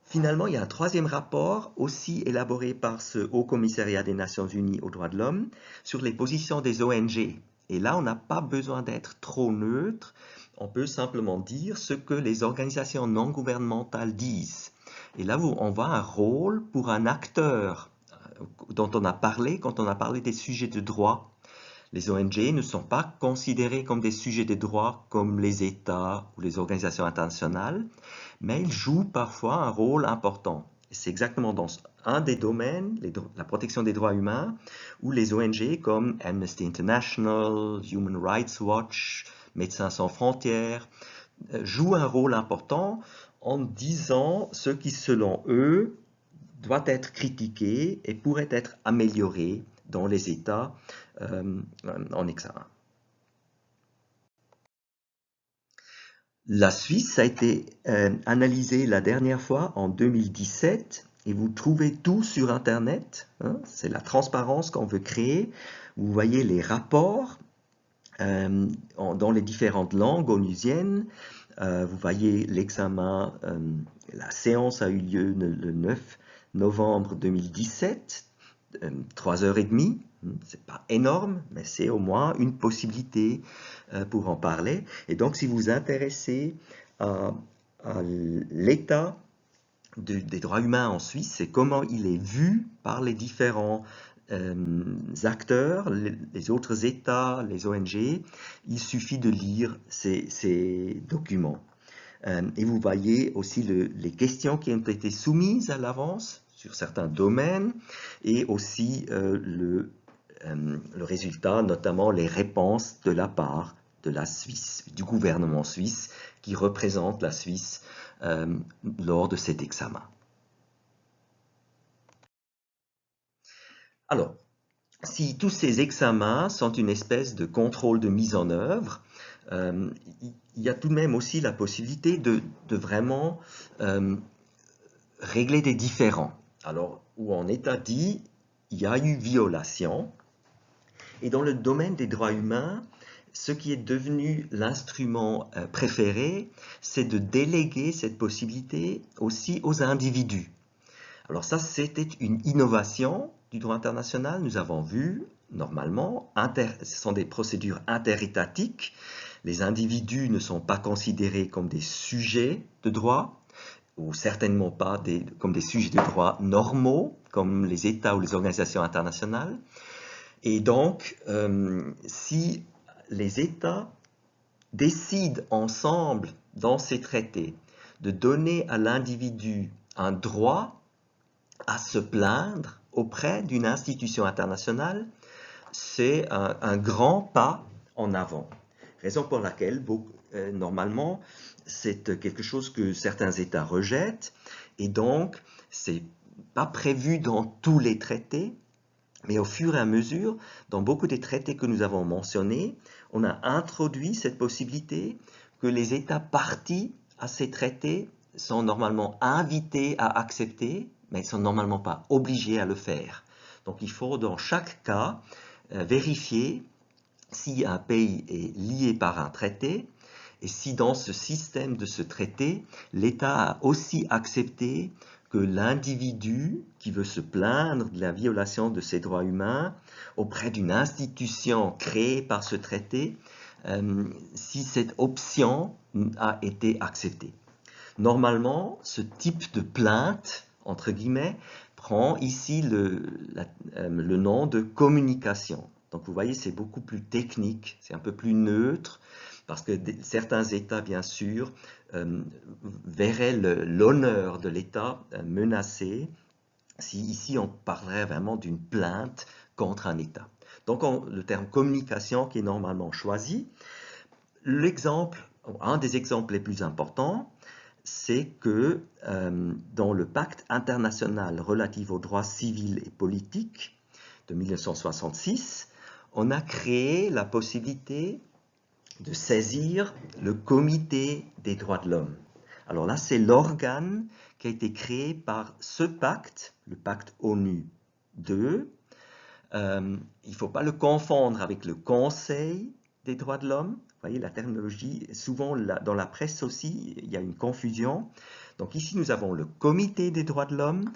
Speaker 1: Finalement, il y a un troisième rapport, aussi élaboré par ce Haut Commissariat des Nations Unies aux droits de l'homme, sur les positions des ONG. Et là, on n'a pas besoin d'être trop neutre, on peut simplement dire ce que les organisations non gouvernementales disent. Et là, on voit un rôle pour un acteur dont on a parlé quand on a parlé des sujets de droit. Les ONG ne sont pas considérés comme des sujets de droit comme les États ou les organisations internationales, mais ils jouent parfois un rôle important. C'est exactement dans un des domaines, la protection des droits humains, où les ONG comme Amnesty International, Human Rights Watch, Médecins sans frontières, jouent un rôle important en disant ce qui, selon eux, doit être critiqué et pourrait être amélioré dans les États en examen. La Suisse a été analysée la dernière fois en 2017 et vous trouvez tout sur Internet. C'est la transparence qu'on veut créer. Vous voyez les rapports dans les différentes langues onusiennes. Vous voyez l'examen, la séance a eu lieu le 9 novembre 2017, 3h30. C'est pas énorme, mais c'est au moins une possibilité pour en parler. Et donc, si vous vous intéressez à l'état des droits humains en Suisse, c'est comment il est vu par les différents acteurs, les autres États, les ONG. Il suffit de lire ces documents. Et vous voyez aussi les questions qui ont été soumises à l'avance sur certains domaines et aussi le résultat, notamment les réponses de la part de la Suisse, du gouvernement suisse qui représente la Suisse lors de cet examen. Alors, si tous ces examens sont une espèce de contrôle de mise en œuvre, il y a tout de même aussi la possibilité de vraiment régler des différends. Alors, où en État dit, il y a eu violation. Et dans le domaine des droits humains, ce qui est devenu l'instrument préféré, c'est de déléguer cette possibilité aussi aux individus. Alors ça, c'était une innovation du droit international. Nous avons vu, normalement, ce sont des procédures interétatiques. Les individus ne sont pas considérés comme des sujets de droit, ou certainement pas comme des sujets de droit normaux, comme les États ou les organisations internationales. Et donc, si les États décident ensemble, dans ces traités, de donner à l'individu un droit à se plaindre auprès d'une institution internationale, c'est un grand pas en avant. Raison pour laquelle, normalement, c'est quelque chose que certains États rejettent, et donc, c'est pas prévu dans tous les traités, mais au fur et à mesure, dans beaucoup des traités que nous avons mentionnés, on a introduit cette possibilité que les États partis à ces traités sont normalement invités à accepter, mais ils ne sont normalement pas obligés à le faire. Donc il faut dans chaque cas vérifier si un pays est lié par un traité et si dans ce système de ce traité, l'État a aussi accepté que l'individu qui veut se plaindre de la violation de ses droits humains auprès d'une institution créée par ce traité, si cette option a été acceptée. Normalement, ce type de plainte, entre guillemets, prend ici le nom de communication. Donc vous voyez, c'est beaucoup plus technique, c'est un peu plus neutre, parce que certains États, bien sûr, verraient l'honneur de l'État menacé si ici on parlerait vraiment d'une plainte contre un État. Donc le terme communication qui est normalement choisi. L'exemple, un des exemples les plus importants, c'est que dans le pacte international relatif aux droits civils et politiques de 1966, on a créé la possibilité de saisir le Comité des droits de l'homme. Alors là, c'est l'organe qui a été créé par ce pacte, le pacte ONU 2. Il ne faut pas le confondre avec le Conseil des droits de l'homme. Vous voyez, la terminologie, souvent dans la presse aussi, il y a une confusion. Donc ici, nous avons le Comité des droits de l'homme,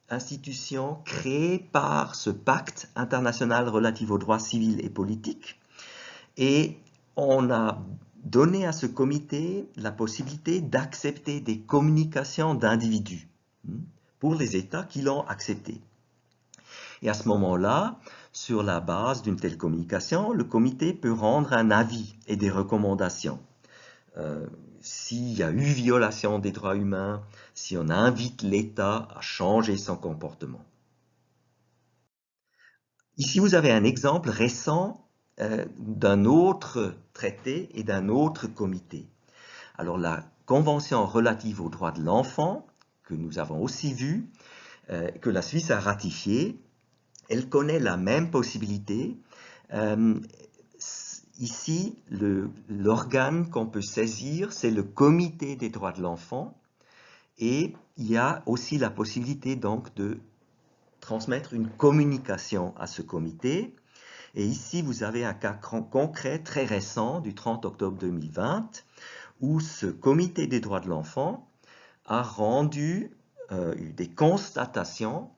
Speaker 1: institution créée par ce pacte international relatif aux droits civils et politiques. Et on a donné à ce comité la possibilité d'accepter des communications d'individus pour les États qui l'ont accepté. Et à ce moment-là, sur la base d'une telle communication, le comité peut rendre un avis et des recommandations. S'il y a eu violation des droits humains, si on invite l'État à changer son comportement. Ici, vous avez un exemple récent d'un autre traité et d'un autre comité. Alors, la Convention relative aux droits de l'enfant, que nous avons aussi vue, que la Suisse a ratifiée, elle connaît la même possibilité. Ici, l'organe qu'on peut saisir, c'est le Comité des droits de l'enfant. Et il y a aussi la possibilité donc de transmettre une communication à ce comité. Et ici, vous avez un cas concret très récent du 30 octobre 2020 où ce Comité des droits de l'enfant a rendu des constatations,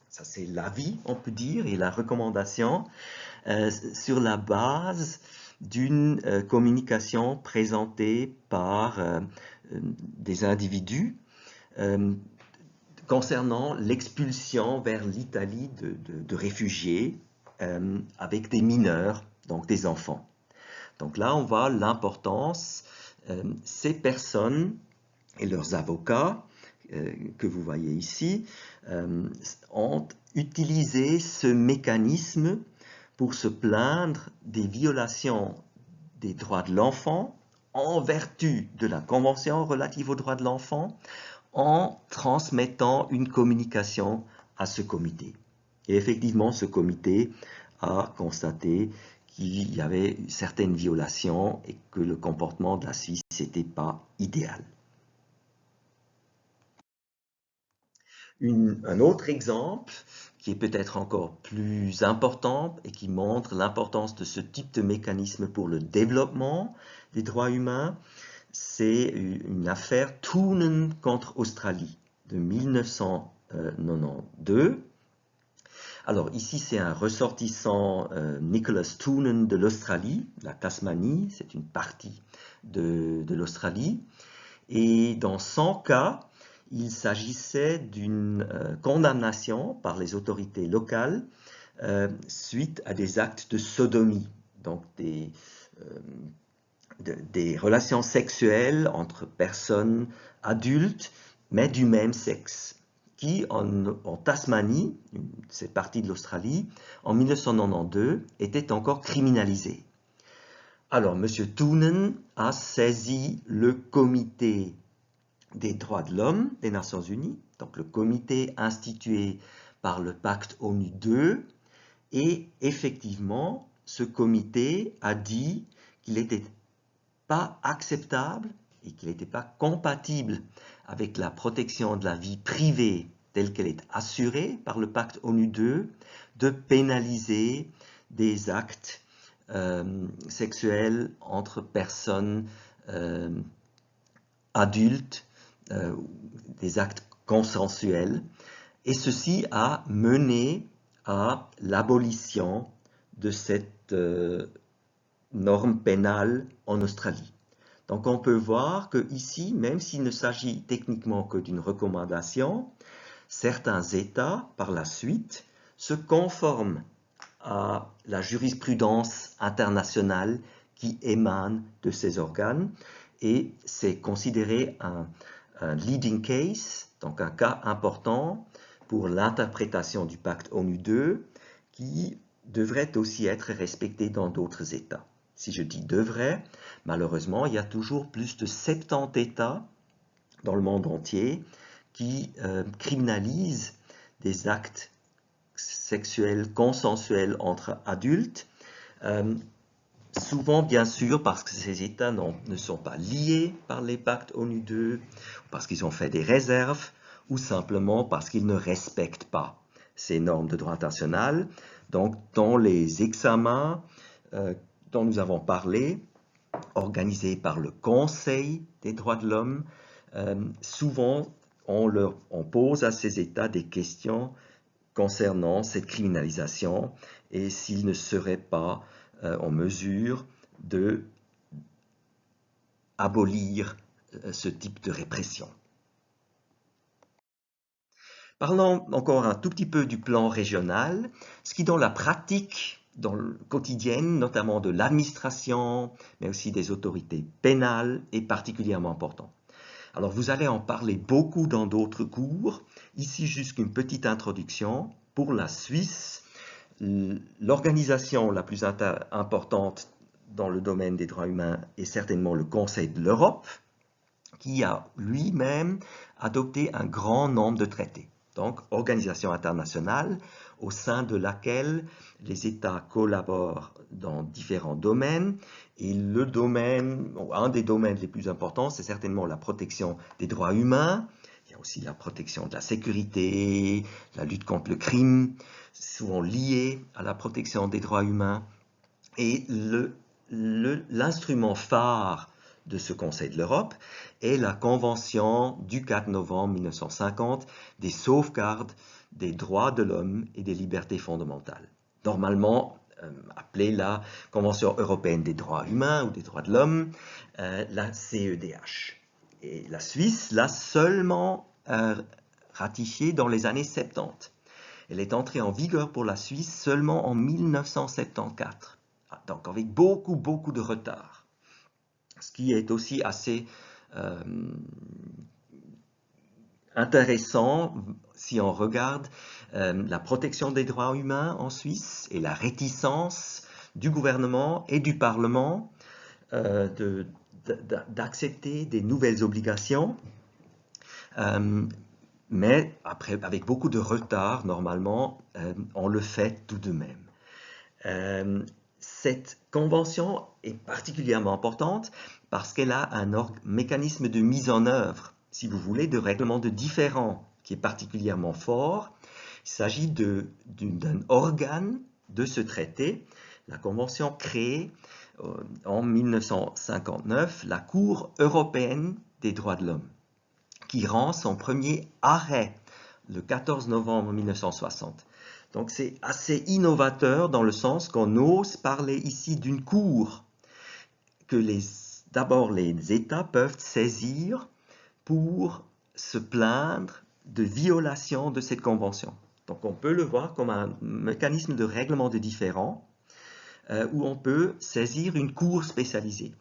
Speaker 1: ça c'est l'avis on peut dire, et la recommandation, sur la base d'une communication présentée par des individus concernant l'expulsion vers l'Italie de réfugiés avec des mineurs, donc des enfants. Donc là, on voit l'importance. Ces personnes et leurs avocats, que vous voyez ici, ont utilisé ce mécanisme pour se plaindre des violations des droits de l'enfant en vertu de la Convention relative aux droits de l'enfant, en transmettant une communication à ce comité. Et effectivement, ce comité a constaté qu'il y avait certaines violations et que le comportement de la Suisse n'était pas idéal. Un autre exemple qui est peut-être encore plus important et qui montre l'importance de ce type de mécanisme pour le développement des droits humains, c'est une affaire Toonen contre Australie de 1992. Alors ici, c'est un ressortissant Nicholas Toonen de l'Australie, la Tasmanie, c'est une partie de l'Australie. Et dans son cas, il s'agissait d'une condamnation par les autorités locales suite à des actes de sodomie, donc des relations sexuelles entre personnes adultes, mais du même sexe, qui en Tasmanie, cette partie de l'Australie, en 1992, était encore criminalisée. Alors, M. Toonen a saisi le comité des droits de l'homme des Nations Unies, donc le comité institué par le pacte ONU 2, et effectivement, ce comité a dit qu'il n'était pas acceptable et qu'il n'était pas compatible avec la protection de la vie privée telle qu'elle est assurée par le pacte ONU II, de pénaliser des actes sexuels entre personnes adultes, des actes consensuels, et ceci a mené à l'abolition de cette norme pénale en Australie. Donc on peut voir que ici, même s'il ne s'agit techniquement que d'une recommandation, certains États, par la suite, se conforment à la jurisprudence internationale qui émane de ces organes, et c'est considéré un leading case, donc un cas important pour l'interprétation du pacte ONU II, qui devrait aussi être respecté dans d'autres États. Si je dis devrait, malheureusement, il y a toujours plus de 70 États dans le monde entier qui criminalisent des actes sexuels consensuels entre adultes, souvent bien sûr parce que ces États ne sont pas liés par les pactes ONU II, parce qu'ils ont fait des réserves, ou simplement parce qu'ils ne respectent pas ces normes de droit international. Donc dans les examens dont nous avons parlé, organisés par le Conseil des droits de l'homme, souvent on pose à ces États des questions concernant cette criminalisation et s'ils ne seraient pas en mesure de abolir ce type de répression. Parlons encore un tout petit peu du plan régional, ce qui dans la pratique dans le quotidien, notamment de l'administration, mais aussi des autorités pénales, est particulièrement important. Alors vous allez en parler beaucoup dans d'autres cours. Ici, juste une petite introduction. Pour la Suisse, l'organisation la plus importante dans le domaine des droits humains est certainement le Conseil de l'Europe, qui a lui-même adopté un grand nombre de traités. Donc, organisation internationale au sein de laquelle les États collaborent dans différents domaines. Et un des domaines les plus importants, c'est certainement la protection des droits humains. Il y a aussi la protection de la sécurité, la lutte contre le crime, souvent lié à la protection des droits humains. Et l'instrument phare de ce Conseil de l'Europe est la Convention du 4 novembre 1950 des sauvegardes des droits de l'homme et des libertés fondamentales. Normalement appelée la Convention européenne des droits humains ou des droits de l'homme, la CEDH. Et la Suisse l'a seulement ratifiée dans les années 70. Elle est entrée en vigueur pour la Suisse seulement en 1974. Donc avec beaucoup de retard. Ce qui est aussi assez intéressant si on regarde la protection des droits humains en Suisse et la réticence du gouvernement et du Parlement d'accepter des nouvelles obligations. Mais après, avec beaucoup de retard, normalement, on le fait tout de même. Cette convention est particulièrement importante parce qu'elle a un mécanisme de mise en œuvre, si vous voulez, de règlement de différend qui est particulièrement fort. Il s'agit d'un organe de ce traité. La Convention crée en 1959 la Cour européenne des droits de l'homme, qui rend son premier arrêt le 14 novembre 1960. Donc c'est assez innovateur dans le sens qu'on ose parler ici d'une cour que d'abord les États peuvent saisir pour se plaindre de violation de cette convention. Donc on peut le voir comme un mécanisme de règlement de différend où on peut saisir une cour spécialisée.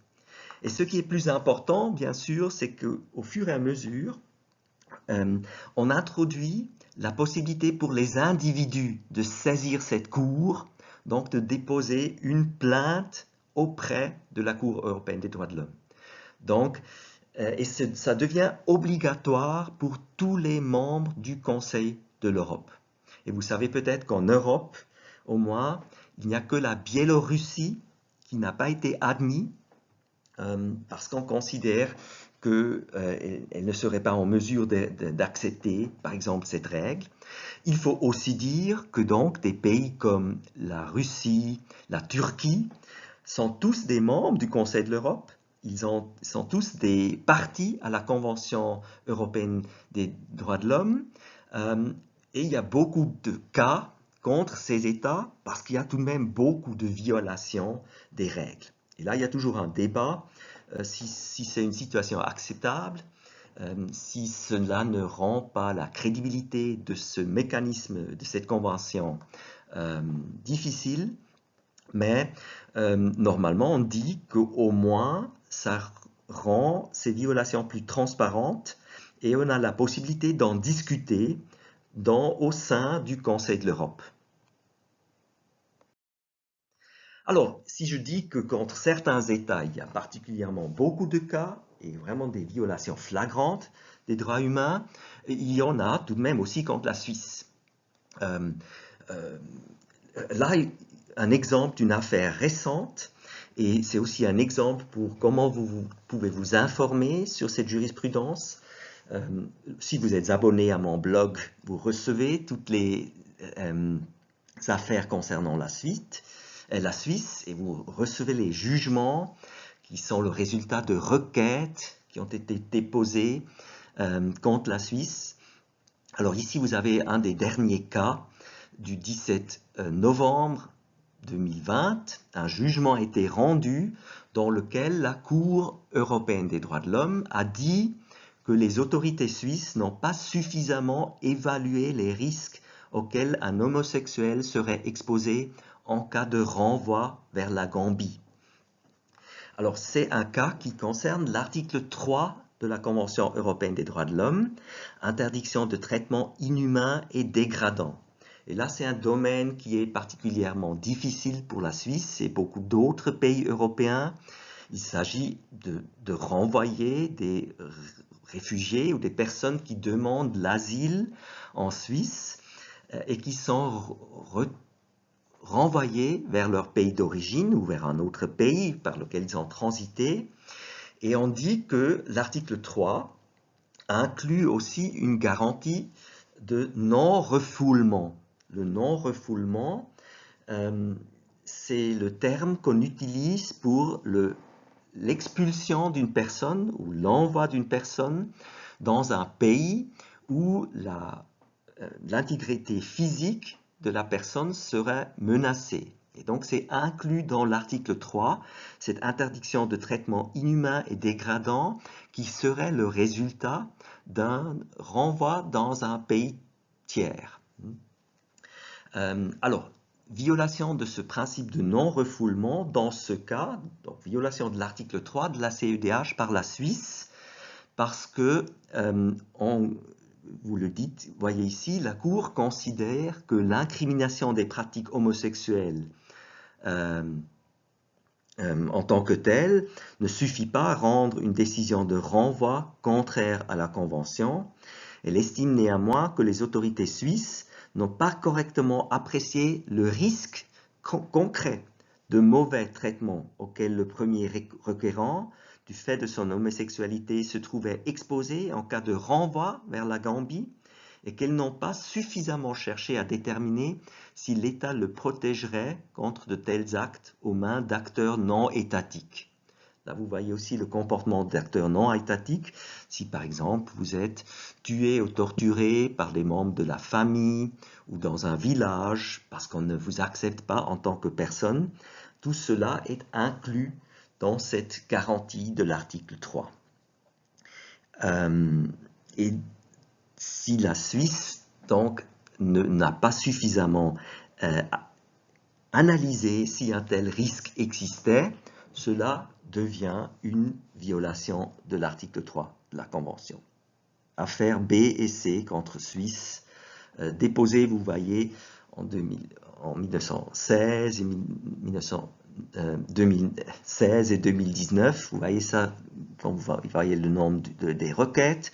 Speaker 1: Et ce qui est plus important, bien sûr, c'est qu'au fur et à mesure, on introduit la possibilité pour les individus de saisir cette cour, donc de déposer une plainte auprès de la Cour européenne des droits de l'homme. Donc, et ça devient obligatoire pour tous les membres du Conseil de l'Europe. Et vous savez peut-être qu'en Europe, au moins, il n'y a que la Biélorussie qui n'a pas été admise parce qu'on considère qu'elle ne serait pas en mesure d'accepter, par exemple, cette règle. Il faut aussi dire que donc des pays comme la Russie, la Turquie, sont tous des membres du Conseil de l'Europe. Ils sont tous des parties à la Convention européenne des droits de l'homme. Et il y a beaucoup de cas contre ces États parce qu'il y a tout de même beaucoup de violations des règles. Et là, il y a toujours un débat si c'est une situation acceptable, si cela ne rend pas la crédibilité de ce mécanisme, de cette convention difficile. Mais normalement, on dit qu'au moins, ça rend ces violations plus transparentes et on a la possibilité d'en discuter au sein du Conseil de l'Europe. Alors, si je dis que contre certains États, il y a particulièrement beaucoup de cas et vraiment des violations flagrantes des droits humains, il y en a tout de même aussi contre la Suisse. Là, un exemple d'une affaire récente, et c'est aussi un exemple pour comment vous pouvez vous informer sur cette jurisprudence. Si vous êtes abonné à mon blog, vous recevez toutes les affaires concernant la Suisse, et vous recevez les jugements qui sont le résultat de requêtes qui ont été déposées contre la Suisse. Alors ici, vous avez un des derniers cas du 17 novembre 2020. Un jugement a été rendu dans lequel la Cour européenne des droits de l'homme a dit que les autorités suisses n'ont pas suffisamment évalué les risques auxquels un homosexuel serait exposé en cas de renvoi vers la Gambie. Alors, c'est un cas qui concerne l'article 3 de la Convention européenne des droits de l'homme, interdiction de traitement inhumain et dégradant. Et là, c'est un domaine qui est particulièrement difficile pour la Suisse et beaucoup d'autres pays européens. Il s'agit de renvoyer des réfugiés ou des personnes qui demandent l'asile en Suisse et qui sont renvoyés vers leur pays d'origine ou vers un autre pays par lequel ils ont transité. Et on dit que l'article 3 inclut aussi une garantie de non-refoulement. Le non-refoulement, c'est le terme qu'on utilise pour l'expulsion d'une personne ou l'envoi d'une personne dans un pays où l'intégrité physique de la personne serait menacée. Et donc c'est inclus dans l'article 3, cette interdiction de traitement inhumain et dégradant qui serait le résultat d'un renvoi dans un pays tiers. Alors, violation de ce principe de non-refoulement, dans ce cas, donc violation de l'article 3 de la CEDH par la Suisse, parce que, vous le dites, voyez ici, la Cour considère que l'incrimination des pratiques homosexuelles en tant que telle ne suffit pas à rendre une décision de renvoi contraire à la Convention. Elle estime néanmoins que les autorités suisses n'ont pas correctement apprécié le risque concret de mauvais traitement auquel le premier requérant, du fait de son homosexualité, se trouvait exposé en cas de renvoi vers la Gambie et qu'elles n'ont pas suffisamment cherché à déterminer si l'État le protégerait contre de tels actes aux mains d'acteurs non étatiques. Là, vous voyez aussi le comportement d'acteurs non étatiques. Si par exemple vous êtes tué ou torturé par des membres de la famille ou dans un village parce qu'on ne vous accepte pas en tant que personne, tout cela est inclus dans cette garantie de l'article 3. Et si la Suisse donc n'a pas suffisamment analysé si un tel risque existait, cela devient une violation de l'article 3 de la Convention. Affaires B et C contre Suisse, déposées, vous voyez, en 1916 et 2019. Vous voyez ça, quand vous voyez le nombre des requêtes,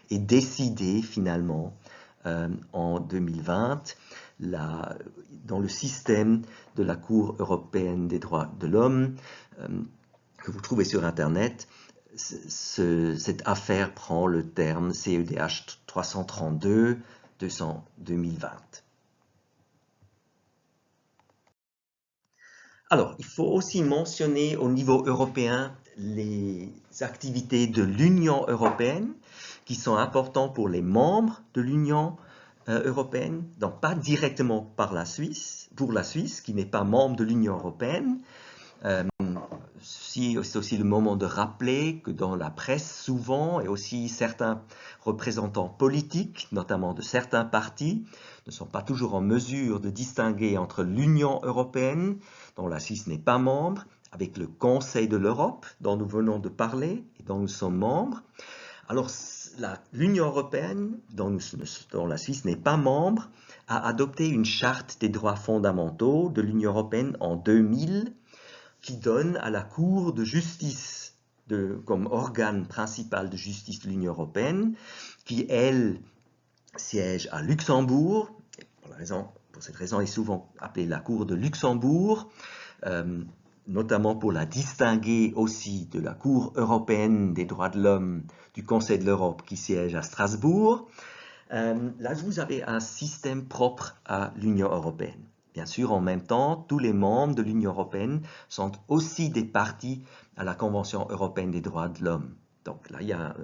Speaker 1: et décidées finalement en 2020 dans le système de la Cour européenne des droits de l'homme, que vous trouvez sur Internet. cette affaire prend le terme CEDH 332-2020. Alors, il faut aussi mentionner au niveau européen les activités de l'Union européenne qui sont importantes pour les membres de l'Union européenne, donc pas directement pour la Suisse qui n'est pas membre de l'Union européenne. C'est aussi le moment de rappeler que dans la presse, souvent, et aussi certains représentants politiques, notamment de certains partis, ne sont pas toujours en mesure de distinguer entre l'Union européenne, dont la Suisse n'est pas membre, avec le Conseil de l'Europe, dont nous venons de parler et dont nous sommes membres. Alors, l'Union européenne, dont la Suisse n'est pas membre, a adopté une charte des droits fondamentaux de l'Union européenne en 2000, qui donne à la Cour de justice comme organe principal de justice de l'Union européenne, qui, elle, siège à Luxembourg. Pour cette raison, elle est souvent appelée la Cour de Luxembourg, notamment pour la distinguer aussi de la Cour européenne des droits de l'homme du Conseil de l'Europe qui siège à Strasbourg. Là, vous avez un système propre à l'Union européenne. Bien sûr, en même temps, tous les membres de l'Union européenne sont aussi des parties à la Convention européenne des droits de l'homme. Donc là, il y a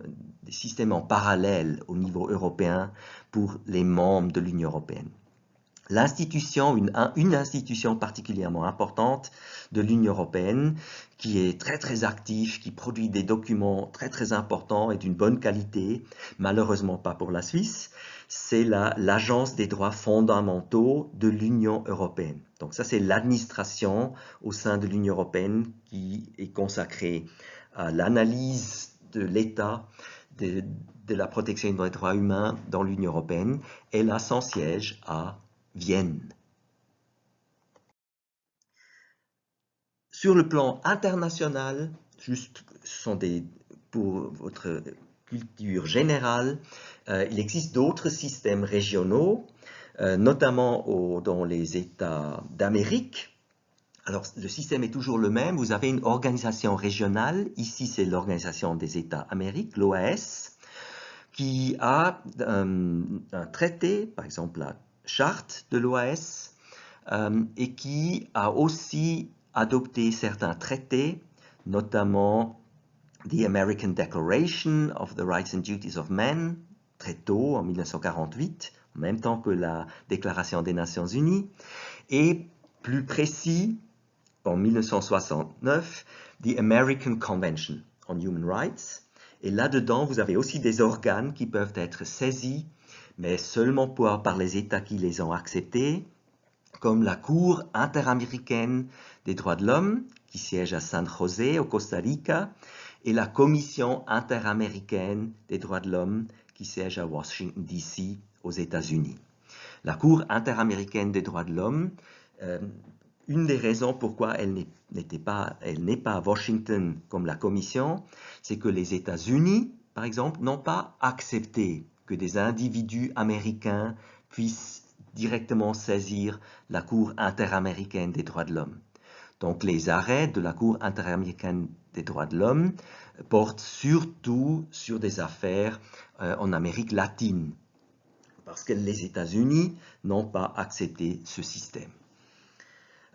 Speaker 1: des systèmes en parallèle au niveau européen pour les membres de l'Union européenne. L'institution, une institution particulièrement importante de l'Union européenne, qui est très active, qui produit des documents très importants et d'une bonne qualité, malheureusement pas pour la Suisse, c'est l'Agence des droits fondamentaux de l'Union européenne. Donc ça, c'est l'administration au sein de l'Union européenne qui est consacrée à l'analyse de l'état de la protection des droits humains dans l'Union européenne. Elle a son siège à Vienne. Sur le plan international, juste pour votre culture générale, il existe d'autres systèmes régionaux, notamment dans les États d'Amérique. Alors, le système est toujours le même. Vous avez une organisation régionale. Ici, c'est l'Organisation des États d'Amérique, l'OAS, qui a un traité, par exemple la charte de l'OAS, et qui a aussi adopté certains traités, notamment The American Declaration of the Rights and Duties of Men, très tôt, en 1948, en même temps que la Déclaration des Nations Unies, et plus précis, en 1969, The American Convention on Human Rights. Et là-dedans, vous avez aussi des organes qui peuvent être saisis, mais seulement par les États qui les ont acceptés, comme la Cour interaméricaine des droits de l'homme, qui siège à San José, au Costa Rica, et la Commission interaméricaine des droits de l'homme, qui siège à Washington, D.C., aux États-Unis. La Cour interaméricaine des droits de l'homme, une des raisons pourquoi elle n'est pas à Washington comme la Commission, c'est que les États-Unis, par exemple, n'ont pas accepté que des individus américains puissent directement saisir la Cour interaméricaine des droits de l'homme. Donc les arrêts de la Cour interaméricaine des droits de l'homme portent surtout sur des affaires en Amérique latine, parce que les États-Unis n'ont pas accepté ce système.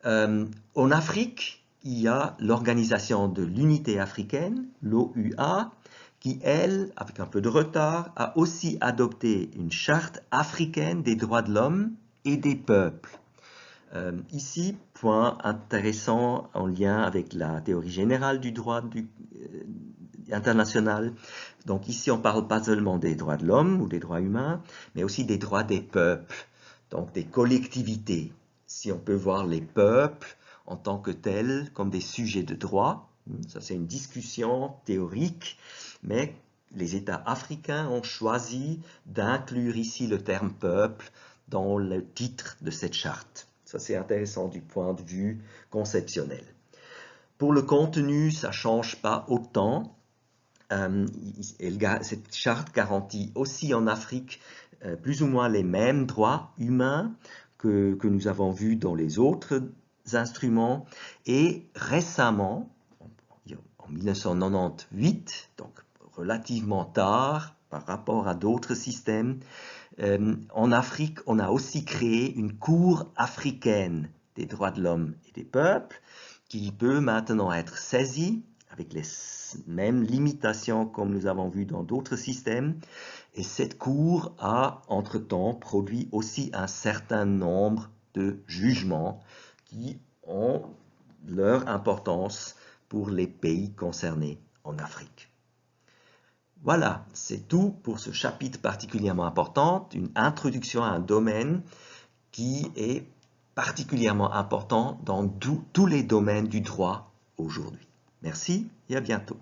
Speaker 1: En Afrique, il y a l'Organisation de l'Unité africaine, l'OUA, qui, elle, avec un peu de retard, a aussi adopté une charte africaine des droits de l'homme et des peuples. Ici, point intéressant en lien avec la théorie générale du droit international. Donc ici, on ne parle pas seulement des droits de l'homme ou des droits humains, mais aussi des droits des peuples, donc des collectivités. Si on peut voir les peuples en tant que tels comme des sujets de droit, ça c'est une discussion théorique, mais les États africains ont choisi d'inclure ici le terme peuple dans le titre de cette charte. Ça c'est intéressant du point de vue conceptionnel. Pour le contenu, ça ne change pas autant. Cette charte garantit aussi en Afrique plus ou moins les mêmes droits humains que nous avons vus dans les autres instruments. Et récemment, on en 1998, donc relativement tard par rapport à d'autres systèmes. En Afrique, on a aussi créé une Cour africaine des droits de l'homme et des peuples qui peut maintenant être saisie avec les mêmes limitations comme nous avons vu dans d'autres systèmes. Et cette Cour a, entre-temps, produit aussi un certain nombre de jugements qui ont leur importance pour les pays concernés en Afrique. Voilà, c'est tout pour ce chapitre particulièrement important, une introduction à un domaine qui est particulièrement important dans tous les domaines du droit aujourd'hui. Merci et à bientôt.